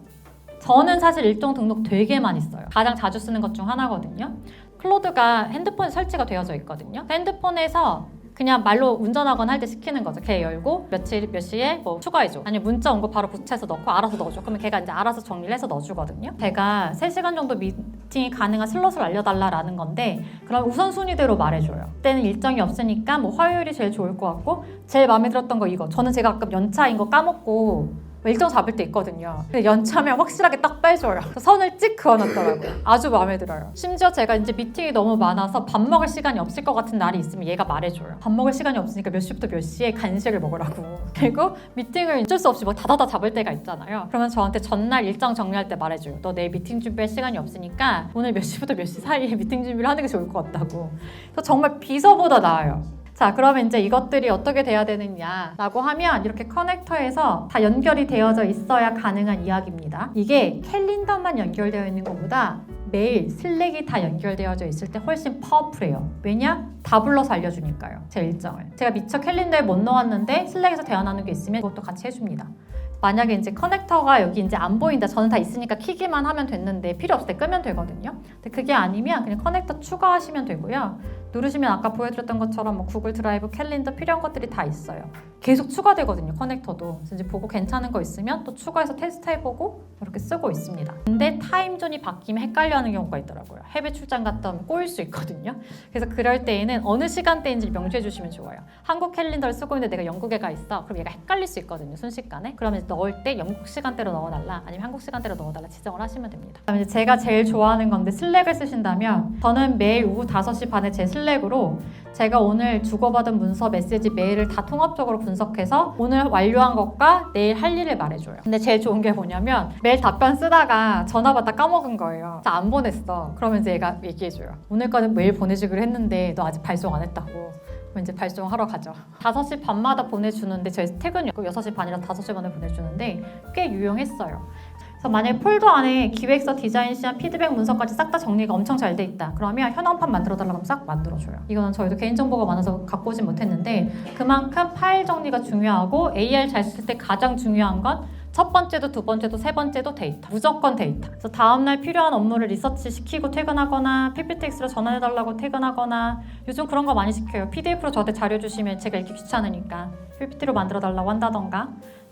저는 사실 일정 등록 되게 많이 써요. 가장 자주 쓰는 것 중 하나거든요. 클로드가 핸드폰에 설치가 되어져 있거든요. 핸드폰에서 그냥 말로 운전하거나 할 때 시키는 거죠. 걔 열고 며칠 몇 시에 뭐 추가해줘. 아니면 문자 온 거 바로 붙여서 넣고 알아서 넣어줘. 그러면 걔가 이제 알아서 정리를 해서 넣어주거든요. 제가 3시간 정도 미팅이 가능한 슬롯을 알려달라는 건데 그럼 우선순위대로 말해줘요. 그때는 일정이 없으니까 뭐 화요일이 제일 좋을 것 같고 제일 마음에 들었던 거 이거. 저는 제가 가끔 연차인 거 까먹고 일정 잡을 때 있거든요. 근데 연차면 확실하게 딱 빼줘요. 선을 찍 그어놨더라고요. 아주 마음에 들어요. 심지어 제가 이제 미팅이 너무 많아서 밥 먹을 시간이 없을 것 같은 날이 있으면 얘가 말해줘요. 밥 먹을 시간이 없으니까 몇 시부터 몇 시에 간식을 먹으라고. 그리고 미팅을 어쩔 수 없이 뭐 다다다 잡을 때가 있잖아요. 그러면 저한테 전날 일정 정리할 때 말해줘요. 너 내일 미팅 준비할 시간이 없으니까 오늘 몇 시부터 몇 시 사이에 미팅 준비를 하는 게 좋을 것 같다고. 그래서 정말 비서보다 나아요. 자, 그러면 이제 이것들이 어떻게 돼야 되느냐라고 하면 이렇게 커넥터에서 다 연결이 되어져 있어야 가능한 이야기입니다. 이게 캘린더만 연결되어 있는 것보다 메일, 슬랙이 다 연결되어져 있을 때 훨씬 파워풀해요. 왜냐? 다 불러서 알려주니까요. 제 일정을. 제가 미처 캘린더에 못 넣었는데 슬랙에서 대화나누는 게 있으면 그것도 같이 해줍니다. 만약에 이제 커넥터가 여기 이제 안 보인다. 저는 다 있으니까 키기만 하면 됐는데 필요 없을 때 끄면 되거든요. 근데 그게 아니면 그냥 커넥터 추가하시면 되고요. 누르시면 아까 보여드렸던 것처럼 뭐 구글 드라이브, 캘린더 필요한 것들이 다 있어요. 계속 추가되거든요. 커넥터도. 그래서 이제 보고 괜찮은 거 있으면 또 추가해서 테스트해보고 이렇게 쓰고 있습니다. 근데 타임존이 바뀌면 헷갈려하는 경우가 있더라고요. 해외 출장 갔다 오면 꼬일 수 있거든요. 그래서 그럴 때에는 어느 시간대인지 명시해 주시면 좋아요. 한국 캘린더를 쓰고 있는데 내가 영국에 가 있어. 그럼 얘가 헷갈릴 수 있거든요. 순식간에. 그러면 넣을 때 영국 시간대로 넣어달라 아니면 한국 시간대로 넣어달라 지정을 하시면 됩니다. 그다음에 이제 제가 제일 좋아하는 건데 슬랙을 쓰신다면 저는 매일 오후 5시 반에 제 슬랙으로 제가 오늘 주고받은 문서, 메시지, 메일을 다 통합적으로 분석해서 오늘 완료한 것과 내일 할 일을 말해줘요. 근데 제일 좋은 게 뭐냐면 매일 답변 쓰다가 전화 받다 까먹은 거예요. 나 안 보냈어. 그러면 이제 얘가 얘기해줘요. 오늘까지 메일 보내주기로 했는데 너 아직 발송 안 했다고. 그럼 이제 발송하러 가죠. 5시 반마다 보내주는데 저희 퇴근 6시 반이라 5시 반에 보내주는데 꽤 유용했어요. 그래서 만약에 폴더 안에 기획서, 디자인 시안, 피드백 문서까지 싹 다 정리가 엄청 잘 돼 있다. 그러면 현황판 만들어달라고 하면 싹 만들어줘요. 이거는 저희도 개인정보가 많아서 갖고 오진 못했는데 그만큼 파일 정리가 중요하고 AR 잘 쓸 때 가장 중요한 건 첫 번째도 두 번째도 세 번째도 데이터. 무조건 데이터. 그래서 다음날 필요한 업무를 리서치 시키고 퇴근하거나 PPTX로 전환해달라고 퇴근하거나 요즘 그런 거 많이 시켜요. PDF로 저한테 자료 주시면 제가 읽기 귀찮으니까 PPT로 만들어달라고 한다던가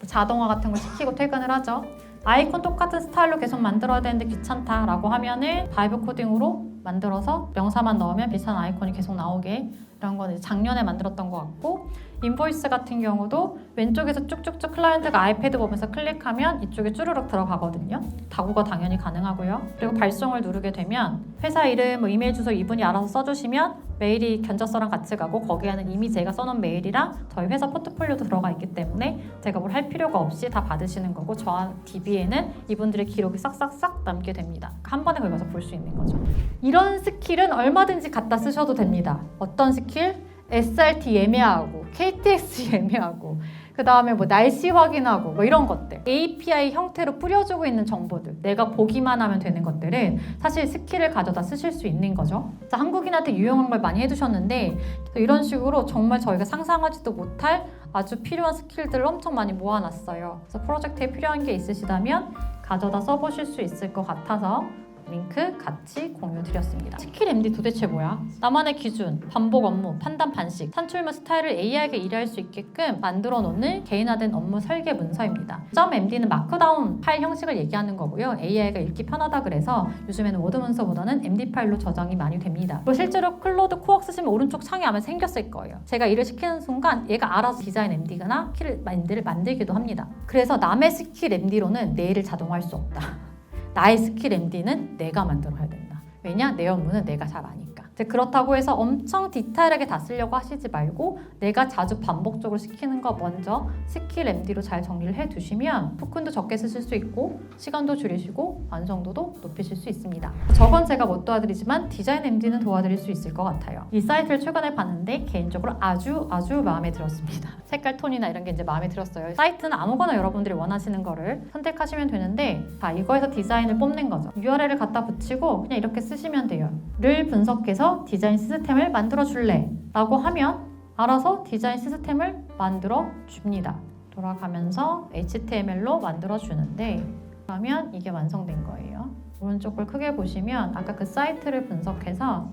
자동화 같은 거 시키고 퇴근을 하죠. 아이콘 똑같은 스타일로 계속 만들어야 되는데 귀찮다라고 하면은 바이브 코딩으로 만들어서 명사만 넣으면 비슷한 아이콘이 계속 나오게 이런 건 작년에 만들었던 것 같고 인보이스 같은 경우도 왼쪽에서 쭉쭉쭉 클라이언트가 아이패드 보면서 클릭하면 이쪽에 쭈르륵 들어가거든요. 다구가 당연히 가능하고요. 그리고 발송을 누르게 되면 회사 이름, 뭐 이메일 주소 이분이 알아서 써주시면 메일이 견적서랑 같이 가고 거기에는 이미 제가 써놓은 메일이랑 저희 회사 포트폴리오도 들어가 있기 때문에 제가 뭘 할 필요가 없이 다 받으시는 거고 저 DB에는 이분들의 기록이 싹싹싹 남게 됩니다. 한 번에 거기 가서 볼 수 있는 거죠. 이런 스킬은 얼마든지 갖다 쓰셔도 됩니다. 어떤 스킬? SRT 예매하고 KTX 예매하고 그 다음에 뭐 날씨 확인하고 뭐 이런 것들 API 형태로 뿌려주고 있는 정보들 내가 보기만 하면 되는 것들은 사실 스킬을 가져다 쓰실 수 있는 거죠. 한국인한테 유용한 걸 많이 해두셨는데 이런 식으로 정말 저희가 상상하지도 못할 아주 필요한 스킬들을 엄청 많이 모아놨어요. 그래서 프로젝트에 필요한 게 있으시다면 가져다 써보실 수 있을 것 같아서 링크 같이 공유 드렸습니다. 스킬 MD 도대체 뭐야? 나만의 기준, 반복 업무, 판단 반식, 산출물 스타일을 AI에게 일할 수 있게끔 만들어 놓는 개인화된 업무 설계 문서입니다. .md는 마크다운 파일 형식을 얘기하는 거고요. AI가 읽기 편하다 그래서 요즘에는 워드 문서보다는 MD 파일로 저장이 많이 됩니다. 그리고 실제로 클로드 코어 쓰시면 오른쪽 창에 아마 생겼을 거예요. 제가 일을 시키는 순간 얘가 알아서 디자인 MD나 스킬 MD를 만들기도 합니다. 그래서 남의 스킬 MD로는 내 일을 자동화할 수 없다. 나의 스킬 MD는 내가 만들어야 된다. 왜냐? 내 업무는 내가 잘 아니까. 그렇다고 해서 엄청 디테일하게 다 쓰려고 하시지 말고 내가 자주 반복적으로 시키는 거 먼저 스킬 MD로 잘 정리를 해두시면 토큰도 적게 쓰실 수 있고 시간도 줄이시고 완성도도 높이실 수 있습니다. 저건 제가 못 도와드리지만 디자인 MD는 도와드릴 수 있을 것 같아요. 이 사이트를 최근에 봤는데 개인적으로 아주 마음에 들었습니다. 색깔 톤이나 이런 게 이제 마음에 들었어요. 사이트는 아무거나 여러분들이 원하시는 거를 선택하시면 되는데 이거에서 디자인을 뽑는 거죠. URL을 갖다 붙이고 그냥 이렇게 쓰시면 돼요. 를 분석해서 디자인 시스템을 만들어 줄래? 라고 하면 알아서 디자인 시스템을 만들어 줍니다. 돌아가면서 HTML로 만들어주는데 그러면 이게 완성된 거예요. 오른쪽을 크게 보시면 아까 그 사이트를 분석해서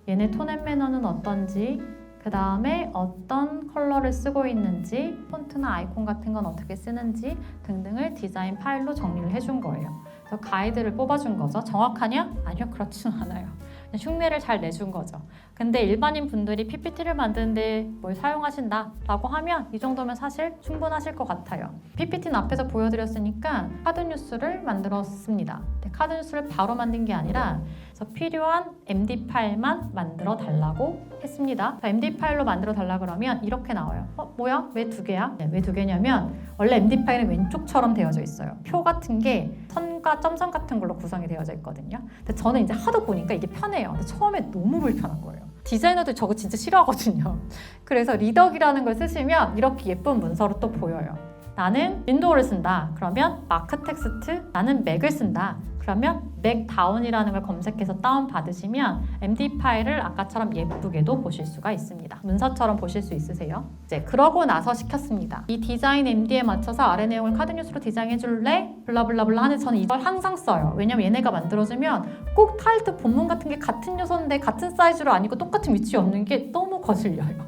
얘네 톤 앤 매너는 어떤지, 그 다음에 어떤 컬러를 쓰고 있는지, 폰트나 아이콘 같은 건 어떻게 쓰는지 등등을 디자인 파일로 정리를 해준 거예요. 그래서 가이드를 뽑아준 거죠. 정확하냐? 아니요, 그렇지는 않아요. 그냥 흉내를 잘 내준 거죠. 근데 일반인 분들이 PPT를 만드는데 뭘 사용하신다라고 하면 이 정도면 사실 충분하실 것 같아요. PPT는 앞에서 보여드렸으니까 카드뉴스를 만들었습니다. 카드 뉴스를 바로 만든 게 아니라 그래서 필요한 MD 파일만 만들어 달라고 했습니다. MD 파일로 만들어 달라 그러면 이렇게 나와요. 뭐야? 왜 두 개야? 왜 두 개냐면 원래 MD 파일은 왼쪽처럼 되어져 있어요. 표 같은 게 선과 점선 같은 걸로 구성이 되어져 있거든요. 근데 저는 이제 하도 보니까 이게 편해요. 근데 처음에 너무 불편한 거예요. 디자이너들 저거 진짜 싫어하거든요. 그래서 리덕이라는 걸 쓰시면 이렇게 예쁜 문서로 또 보여요. 나는 윈도우를 쓴다. 그러면 마크 텍스트. 나는 맥을 쓴다. 그러면 맥다운이라는 걸 검색해서 다운받으시면 MD 파일을 아까처럼 예쁘게도 보실 수가 있습니다. 문서처럼 보실 수 있으세요? 이제 그러고 나서 시켰습니다. 이 디자인 MD에 맞춰서 아래 내용을 카드뉴스로 디자인해 줄래? 블라블라블라 하는데 저는 이걸 항상 써요. 왜냐면 얘네가 만들어주면 꼭 타이틀 본문 같은 게 같은 요소인데 같은 사이즈로 아니고 똑같은 위치에 없는 게 너무 거슬려요.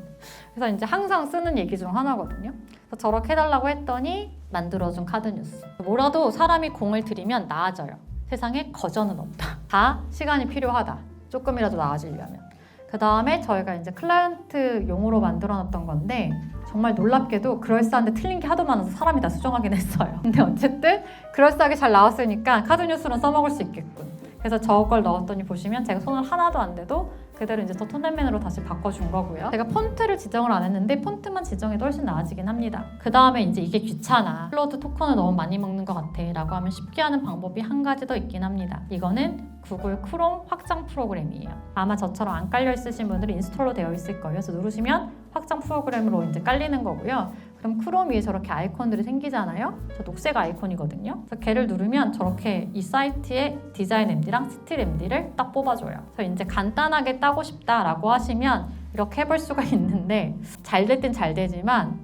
그래서 이제 항상 쓰는 얘기 중 하나거든요. 그래서 저렇게 해달라고 했더니 만들어준 카드뉴스. 뭐라도 사람이 공을 들이면 나아져요. 세상에 거저는 없다. 다 시간이 필요하다. 조금이라도 나아지려면. 그 다음에 저희가 이제 클라이언트 용어로 만들어놨던 건데 정말 놀랍게도 그럴싸한데 틀린 게 하도 많아서 사람이 다 수정하긴 했어요. 근데 어쨌든 그럴싸하게 잘 나왔으니까 카드뉴스는 써먹을 수 있겠군. 그래서 저걸 넣었더니 보시면 제가 손을 하나도 안 대도 그대로 이제 저 톤앤맨으로 다시 바꿔준 거고요. 제가 폰트를 지정을 안 했는데 폰트만 지정해도 훨씬 나아지긴 합니다. 그 다음에 이제 이게 귀찮아. 클로드 토큰을 너무 많이 먹는 것 같아 라고 하면 쉽게 하는 방법이 한 가지 더 있긴 합니다. 이거는 구글 크롬 확장 프로그램이에요. 아마 저처럼 안 깔려 있으신 분들은 인스톨로 되어 있을 거예요. 그래서 누르시면 확장 프로그램으로 이제 깔리는 거고요. 그럼 크롬 위에 저렇게 아이콘들이 생기잖아요. 저 녹색 아이콘이거든요. 그래서 걔를 누르면 저렇게 이 사이트의 디자인 MD랑 스틸 MD를 딱 뽑아줘요. 그래서 이제 간단하게 따고 싶다라고 하시면 이렇게 해볼 수가 있는데 잘 될 땐 잘 되지만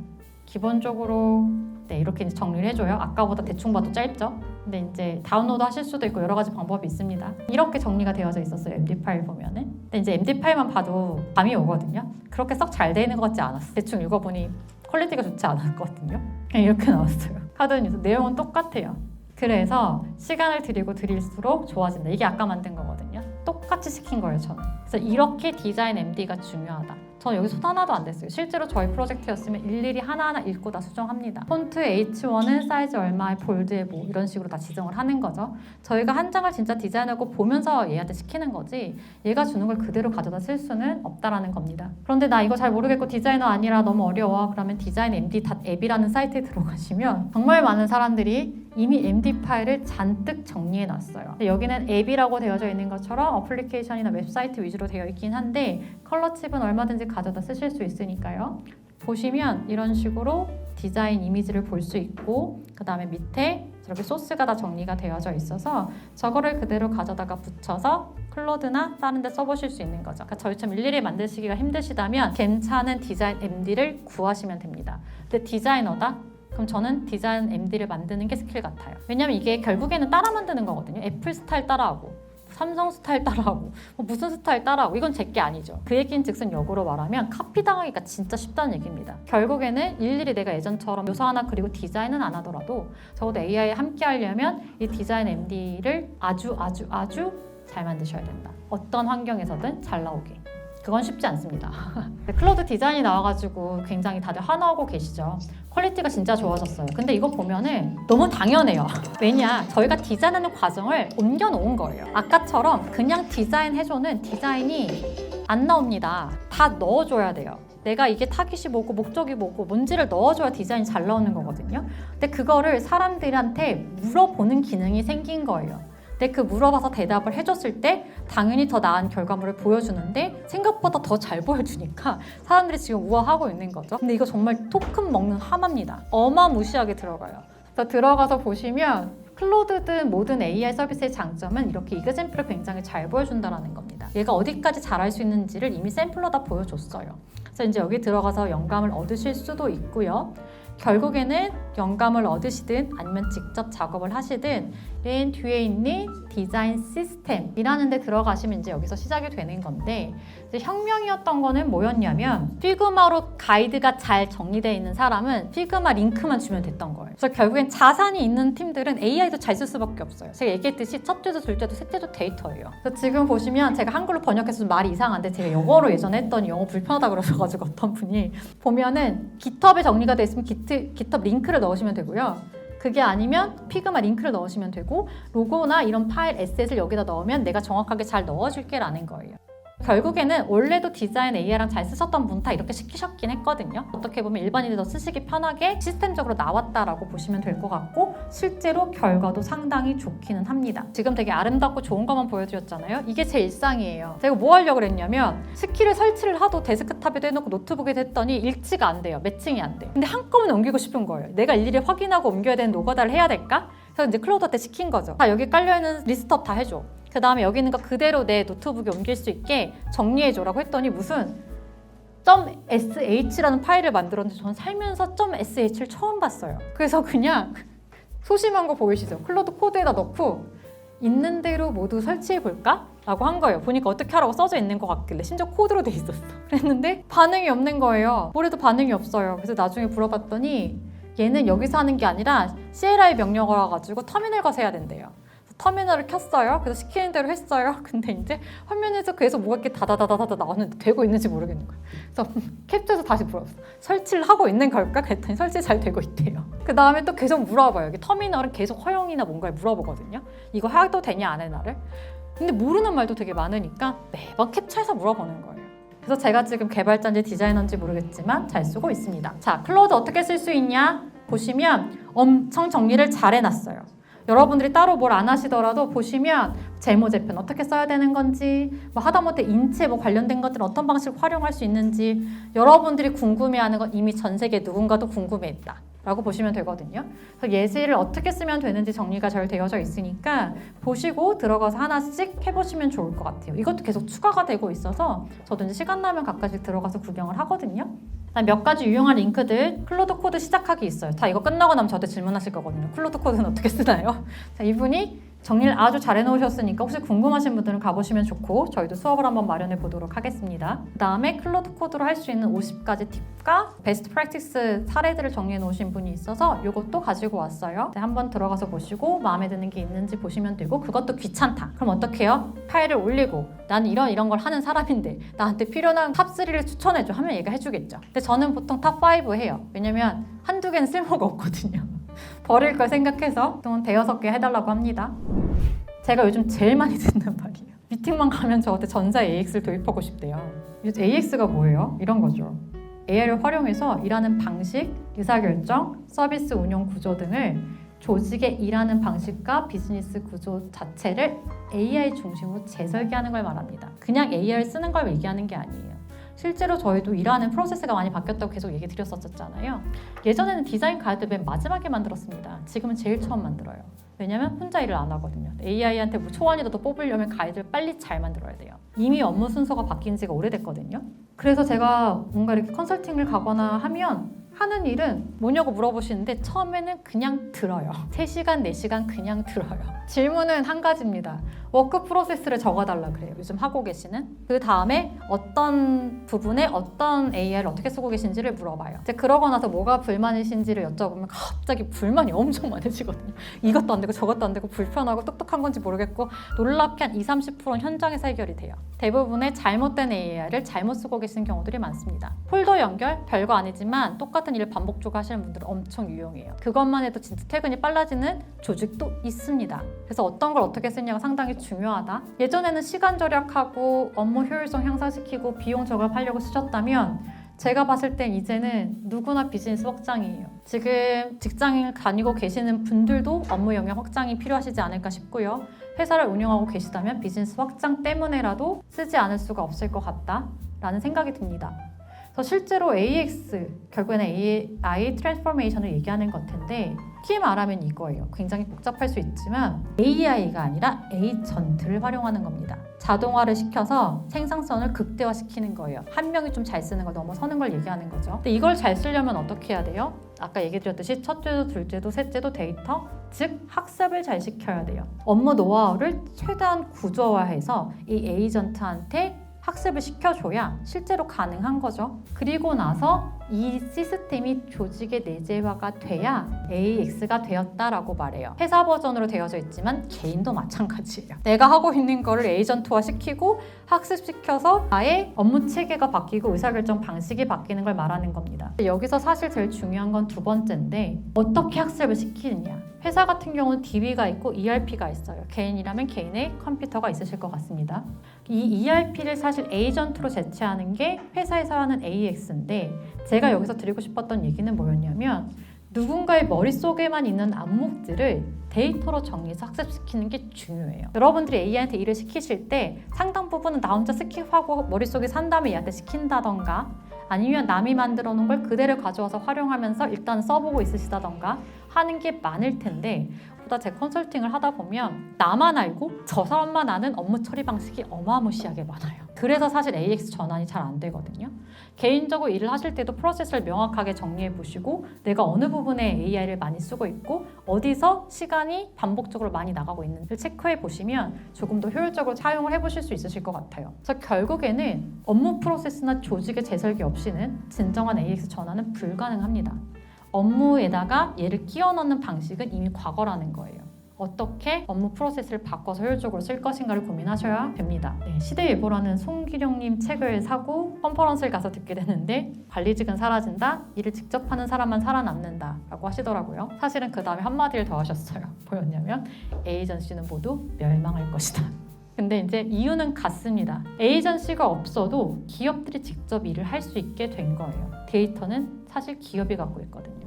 기본적으로 이렇게 이제 정리를 해줘요. 아까보다 대충 봐도 짧죠? 근데 이제 다운로드 하실 수도 있고 여러 가지 방법이 있습니다. 이렇게 정리가 되어져 있었어요. MD 파일 보면은. 근데 이제 MD 파일만 봐도 감이 오거든요. 그렇게 썩 잘 되는 것 같지 않았어요. 대충 읽어보니 퀄리티가 좋지 않았거든요. 그냥 이렇게 나왔어요. 카드뉴스 내용은 똑같아요. 그래서 시간을 들이고 들일수록 좋아진다. 이게 아까 만든 거거든요. 똑같이 시킨 거예요, 저는. 그래서 이렇게 디자인 MD가 중요하다. 저는 여기 손 하나도 안 댔어요. 실제로 저희 프로젝트였으면 일일이 하나하나 읽고 다 수정합니다. 폰트 H1은 사이즈 얼마에 볼드에 뭐 이런 식으로 다 지정을 하는 거죠. 저희가 한 장을 진짜 디자인하고 보면서 얘한테 시키는 거지 얘가 주는 걸 그대로 가져다 쓸 수는 없다라는 겁니다. 그런데 나 이거 잘 모르겠고 디자이너 아니라 너무 어려워. 그러면 디자인md.app이라는 사이트에 들어가시면 정말 많은 사람들이 이미 MD 파일을 잔뜩 정리해 놨어요. 여기는 앱이라고 되어져 있는 것처럼 어플리케이션이나 웹사이트 위주로 되어 있긴 한데 컬러 칩은 얼마든지 가져다 쓰실 수 있으니까요. 보시면 이런 식으로 디자인 이미지를 볼 수 있고 그 다음에 밑에 저렇게 소스가 다 정리가 되어져 있어서 저거를 그대로 가져다가 붙여서 클로드나 다른 데 써보실 수 있는 거죠. 그러니까 저희처럼 일일이 만드시기가 힘드시다면 괜찮은 디자인 MD를 구하시면 됩니다. 근데 디자이너다? 그럼 저는 디자인 MD를 만드는 게 스킬 같아요. 왜냐면 이게 결국에는 따라 만드는 거거든요. 애플 스타일 따라하고 삼성 스타일 따라하고 무슨 스타일 따라하고 이건 제 게 아니죠. 그 얘기는 즉슨 역으로 말하면 카피 당하기가 진짜 쉽다는 얘기입니다. 결국에는 일일이 내가 예전처럼 요소 하나 그리고 디자인은 안 하더라도 적어도 AI에 함께 하려면 이 디자인 MD를 아주 잘 만드셔야 된다. 어떤 환경에서든 잘 나오게. 그건 쉽지 않습니다. 클로드 디자인이 나와가지고 굉장히 다들 화나고 계시죠. 퀄리티가 진짜 좋아졌어요. 근데 이거 보면은 너무 당연해요. 왜냐? 저희가 디자인하는 과정을 옮겨놓은 거예요. 아까처럼 그냥 디자인해줘는 디자인이 안 나옵니다. 다 넣어줘야 돼요. 내가 이게 타깃이 뭐고 목적이 뭐고 뭔지를 넣어줘야 디자인이 잘 나오는 거거든요. 근데 그거를 사람들한테 물어보는 기능이 생긴 거예요. 근데 그 물어봐서 대답을 해줬을 때 당연히 더 나은 결과물을 보여주는데 생각보다 더 잘 보여주니까 사람들이 지금 우아하고 있는 거죠. 근데 이거 정말 토큰 먹는 하마입니다. 어마무시하게 들어가요. 그래서 들어가서 보시면 클로드든 모든 AI 서비스의 장점은 이렇게 이그샘플을 굉장히 잘 보여준다는 겁니다. 얘가 어디까지 잘할 수 있는지를 이미 샘플로 다 보여줬어요. 그래서 이제 여기 들어가서 영감을 얻으실 수도 있고요. 결국에는 영감을 얻으시든 아니면 직접 작업을 하시든 맨 뒤에 있는 디자인 시스템이라는 데 들어가시면 이제 여기서 시작이 되는 건데, 이제 혁명이었던 거는 뭐였냐면 피그마로 가이드가 잘 정리되어 있는 사람은 피그마 링크만 주면 됐던 거예요. 그래서 결국엔 자산이 있는 팀들은 AI도 잘 쓸 수밖에 없어요. 제가 얘기했듯이 첫째도 둘째도 셋째도 데이터예요. 그래서 지금 보시면 제가 한글로 번역해서 좀 말이 이상한데, 제가 영어로 예전에 했더니 영어 불편하다 그러셔가지고 어떤 분이 보면은 GitHub에 정리가 돼 있으면 GitHub 링크를 넣으시면 되고요. 그게 아니면 피그마 링크를 넣으시면 되고, 로고나 이런 파일 에셋을 여기다 넣으면 내가 정확하게 잘 넣어줄게 라는 거예요. 결국에는 원래도 디자인 AI랑 잘 쓰셨던 분 다 이렇게 시키셨긴 했거든요. 어떻게 보면 일반인들도 쓰시기 편하게 시스템적으로 나왔다라고 보시면 될 것 같고, 실제로 결과도 상당히 좋기는 합니다. 지금 되게 아름답고 좋은 것만 보여드렸잖아요. 이게 제 일상이에요. 제가 뭐 하려고 그랬냐면 스킬을 설치를 하도 데스크탑에도 해놓고 노트북에도 했더니 일치가 안 돼요. 매칭이 안 돼요. 근데 한꺼번에 옮기고 싶은 거예요. 내가 일일이 확인하고 옮겨야 되는 노가다를 해야 될까? 그래서 이제 클로드한테 시킨 거죠. 자, 여기 깔려있는 리스트업 다 해줘. 그 다음에 여기 있는 거 그대로 내 노트북에 옮길 수 있게 정리해줘라고 했더니 무슨 .sh라는 파일을 만들었는데 저는 살면서 .sh를 처음 봤어요. 그래서 그냥 소심한 거 보이시죠? 클로드 코드에다 넣고 있는 대로 모두 설치해볼까? 라고 한 거예요. 보니까 어떻게 하라고 써져 있는 것 같길래 심지어 코드로 돼 있었어. 그랬는데 반응이 없는 거예요. 뭐래도 반응이 없어요. 그래서 나중에 물어봤더니 얘는 여기서 하는 게 아니라 CLI 명령어를 와가지고 터미널 가서 해야 된대요. 터미널을 켰어요. 그래서 시키는 대로 했어요. 근데 이제 화면에서 계속 뭐가 이렇게 다다다다다 나오는데 되고 있는지 모르겠는 거예요. 그래서 캡처해서 다시 물어봤어. 설치를 하고 있는 걸까? 그랬더니 설치 잘 되고 있대요. 그 다음에 또 계속 물어봐요. 여기 터미널은 계속 허용이나 뭔가를 물어보거든요. 이거 해도 되냐 안 해 나를? 근데 모르는 말도 되게 많으니까 매번 캡처해서 물어보는 거예요. 그래서 제가 지금 개발자인지 디자이너인지 모르겠지만 잘 쓰고 있습니다. 자, 클로드 어떻게 쓸 수 있냐? 보시면 엄청 정리를 잘 해놨어요. 여러분들이 따로 뭘 안 하시더라도 보시면 재무제표 어떻게 써야 되는 건지, 뭐 하다못해 인체 뭐 관련된 것들 어떤 방식으로 활용할 수 있는지, 여러분들이 궁금해하는 건 이미 전 세계 누군가도 궁금해했다 라고 보시면 되거든요. 그래서 예시를 어떻게 쓰면 되는지 정리가 잘 되어져 있으니까 보시고 들어가서 하나씩 해보시면 좋을 것 같아요. 이것도 계속 추가가 되고 있어서 저도 이제 시간 나면 가끔씩 들어가서 구경을 하거든요. 몇 가지 유용한 링크들, 클로드 코드 시작하기 있어요. 다 이거 끝나고 나면 저한테 질문하실 거거든요. 클로드 코드는 어떻게 쓰나요? 자, 이분이 정리를 아주 잘 해놓으셨으니까 혹시 궁금하신 분들은 가보시면 좋고, 저희도 수업을 한번 마련해 보도록 하겠습니다. 그 다음에 클로드 코드로 할 수 있는 50가지 팁과 베스트 프랙티스 사례들을 정리해 놓으신 분이 있어서 이것도 가지고 왔어요. 한번 들어가서 보시고 마음에 드는 게 있는지 보시면 되고, 그것도 귀찮다. 그럼 어떻게 해요? 파일을 올리고 나는 이런 걸 하는 사람인데 나한테 필요한 탑3를 추천해줘 하면 얘가 해주겠죠. 근데 저는 보통 탑5 해요. 왜냐면 한두 개는 쓸모가 없거든요. 버릴 걸 생각해서 보통은 5-6개 해달라고 합니다. 제가 요즘 제일 많이 듣는 말이에요. 미팅만 가면 저한테 전자 AX를 도입하고 싶대요. AX가 뭐예요? 이런 거죠. AI를 활용해서 일하는 방식, 의사결정, 서비스 운영 구조 등을 조직의 일하는 방식과 비즈니스 구조 자체를 AI 중심으로 재설계하는 걸 말합니다. 그냥 AI를 쓰는 걸 얘기하는 게 아니에요. 실제로 저희도 일하는 프로세스가 많이 바뀌었다고 계속 얘기 드렸었잖아요. 예전에는 디자인 가이드 맨 마지막에 만들었습니다. 지금은 제일 처음 만들어요. 왜냐면 혼자 일을 안 하거든요. AI한테 뭐 초안이라도 뽑으려면 가이드를 빨리 잘 만들어야 돼요. 이미 업무 순서가 바뀐 지가 오래됐거든요. 그래서 제가 뭔가 이렇게 컨설팅을 가거나 하면 하는 일은 뭐냐고 물어보시는데 처음에는 그냥 들어요. 3시간, 4시간 그냥 들어요. 질문은 한 가지입니다. 워크 프로세스를 적어달라 그래요. 요즘 하고 계시는. 그 다음에 어떤 부분에 어떤 AI를 어떻게 쓰고 계신지를 물어봐요. 이제 그러고 나서 뭐가 불만이신지를 여쭤보면 갑자기 불만이 엄청 많으시거든요. 이것도 안 되고 저것도 안 되고 불편하고 똑똑한 건지 모르겠고, 놀랍게 한 20-30%는 현장에서 해결이 돼요. 대부분의 잘못된 AI를 잘못 쓰고 계신 경우들이 많습니다. 폴더 연결, 별거 아니지만 똑같은 일을 반복적으로 하시는 분들은 엄청 유용해요. 그것만 해도 진짜 퇴근이 빨라지는 조직도 있습니다. 그래서 어떤 걸 어떻게 쓰냐가 상당히 중요하다. 예전에는 시간 절약하고 업무 효율성 향상시키고 비용 절감하려고 쓰셨다면 제가 봤을 땐 이제는 누구나 비즈니스 확장이에요. 지금 직장을 다니고 계시는 분들도 업무 영역 확장이 필요하시지 않을까 싶고요. 회사를 운영하고 계시다면 비즈니스 확장 때문에라도 쓰지 않을 수가 없을 것 같다라는 생각이 듭니다. 그래서 실제로 AX, 결국에는 AI 트랜스포메이션을 얘기하는 것 텐데, 쉽게 말하면 이거예요. 굉장히 복잡할 수 있지만 AI가 아니라 에이전트를 활용하는 겁니다. 자동화를 시켜서 생산성을 극대화시키는 거예요. 한 명이 좀 잘 쓰는 걸 넘어서는 걸 얘기하는 거죠. 근데 이걸 잘 쓰려면 어떻게 해야 돼요? 아까 얘기 드렸듯이 첫째도, 둘째도, 셋째도 데이터, 즉 학습을 잘 시켜야 돼요. 업무 노하우를 최대한 구조화해서 이 에이전트한테 학습을 시켜줘야 실제로 가능한 거죠. 그리고 나서 이 시스템이 조직의 내재화가 돼야 AX가 되었다라고 말해요. 회사 버전으로 되어져 있지만 개인도 마찬가지예요. 내가 하고 있는 거를 에이전트화 시키고 학습시켜서 나의 업무 체계가 바뀌고 의사결정 방식이 바뀌는 걸 말하는 겁니다. 여기서 사실 제일 중요한 건 두 번째인데 어떻게 학습을 시키느냐. 회사 같은 경우는 DB가 있고 ERP가 있어요. 개인이라면 개인의 컴퓨터가 있으실 것 같습니다. 이 ERP를 사실 에이전트로 대체하는 게 회사에서 하는 AX인데 제가 여기서 드리고 싶었던 얘기는 뭐였냐면 누군가의 머릿속에만 있는 암묵들을 데이터로 정리해서 학습시키는 게 중요해요. 여러분들이 AI한테 일을 시키실 때 상당 부분은 나 혼자 스킵하고 머릿속에 산 다음에 얘한테 시킨다던가 아니면 남이 만들어 놓은 걸 그대로 가져와서 활용하면서 일단 써보고 있으시다던가 하는 게 많을 텐데 보다 제 컨설팅을 하다 보면 나만 알고 저 사람만 아는 업무 처리 방식이 어마무시하게 많아요. 그래서 사실 AX 전환이 잘 안 되거든요. 개인적으로 일을 하실 때도 프로세스를 명확하게 정리해 보시고 내가 어느 부분에 AI를 많이 쓰고 있고 어디서 시간이 반복적으로 많이 나가고 있는지를 체크해 보시면 조금 더 효율적으로 사용을 해보실 수 있으실 것 같아요. 그래서 결국에는 업무 프로세스나 조직의 재설계 없이는 진정한 AX 전환은 불가능합니다. 업무에다가 얘를 끼워 넣는 방식은 이미 과거라는 거예요. 어떻게 업무 프로세스를 바꿔서 효율적으로 쓸 것인가를 고민하셔야 됩니다. 시대일보라는 송기령님 책을 사고 컨퍼런스를 가서 듣게 되는데 관리직은 사라진다, 일을 직접 하는 사람만 살아남는다 라고 하시더라고요. 사실은 그 다음에 한마디를 더 하셨어요. 뭐였냐면 에이전시는 모두 멸망할 것이다. 근데 이제 이유는 같습니다. 에이전시가 없어도 기업들이 직접 일을 할 수 있게 된 거예요. 데이터는 사실 기업이 갖고 있거든요.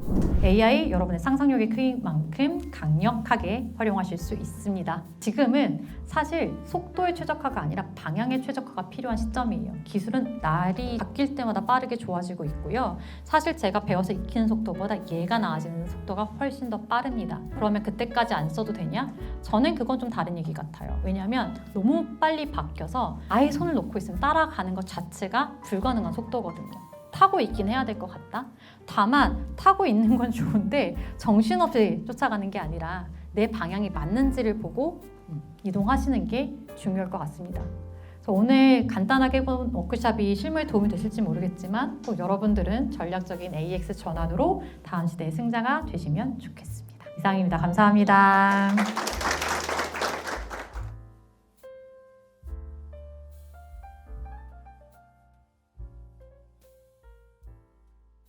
AI 여러분의 상상력이 크인 만큼 강력하게 활용하실 수 있습니다. 지금은 사실 속도에 최적화가 아니라 방향에 최적화가 필요한 시점이에요. 기술은 날이 바뀔 때마다 빠르게 좋아지고 있고요. 사실 제가 배워서 익히는 속도보다 얘가 나아지는 속도가 훨씬 더 빠릅니다. 그러면 그때까지 안 써도 되냐? 저는 그건 좀 다른 얘기 같아요. 왜냐하면 너무 빨리 바뀌어서 아예 손을 놓고 있으면 따라가는 것 자체가 불가능한 속도거든요. 타고 있긴 해야 될 것 같다. 다만 타고 있는 건 좋은데 정신없이 쫓아가는 게 아니라 내 방향이 맞는지를 보고 이동하시는 게 중요할 것 같습니다. 그래서 오늘 간단하게 해본 워크숍이 실무에 도움이 되실지 모르겠지만 또 여러분들은 전략적인 AX 전환으로 다음 시대의 승자가 되시면 좋겠습니다. 이상입니다. 감사합니다.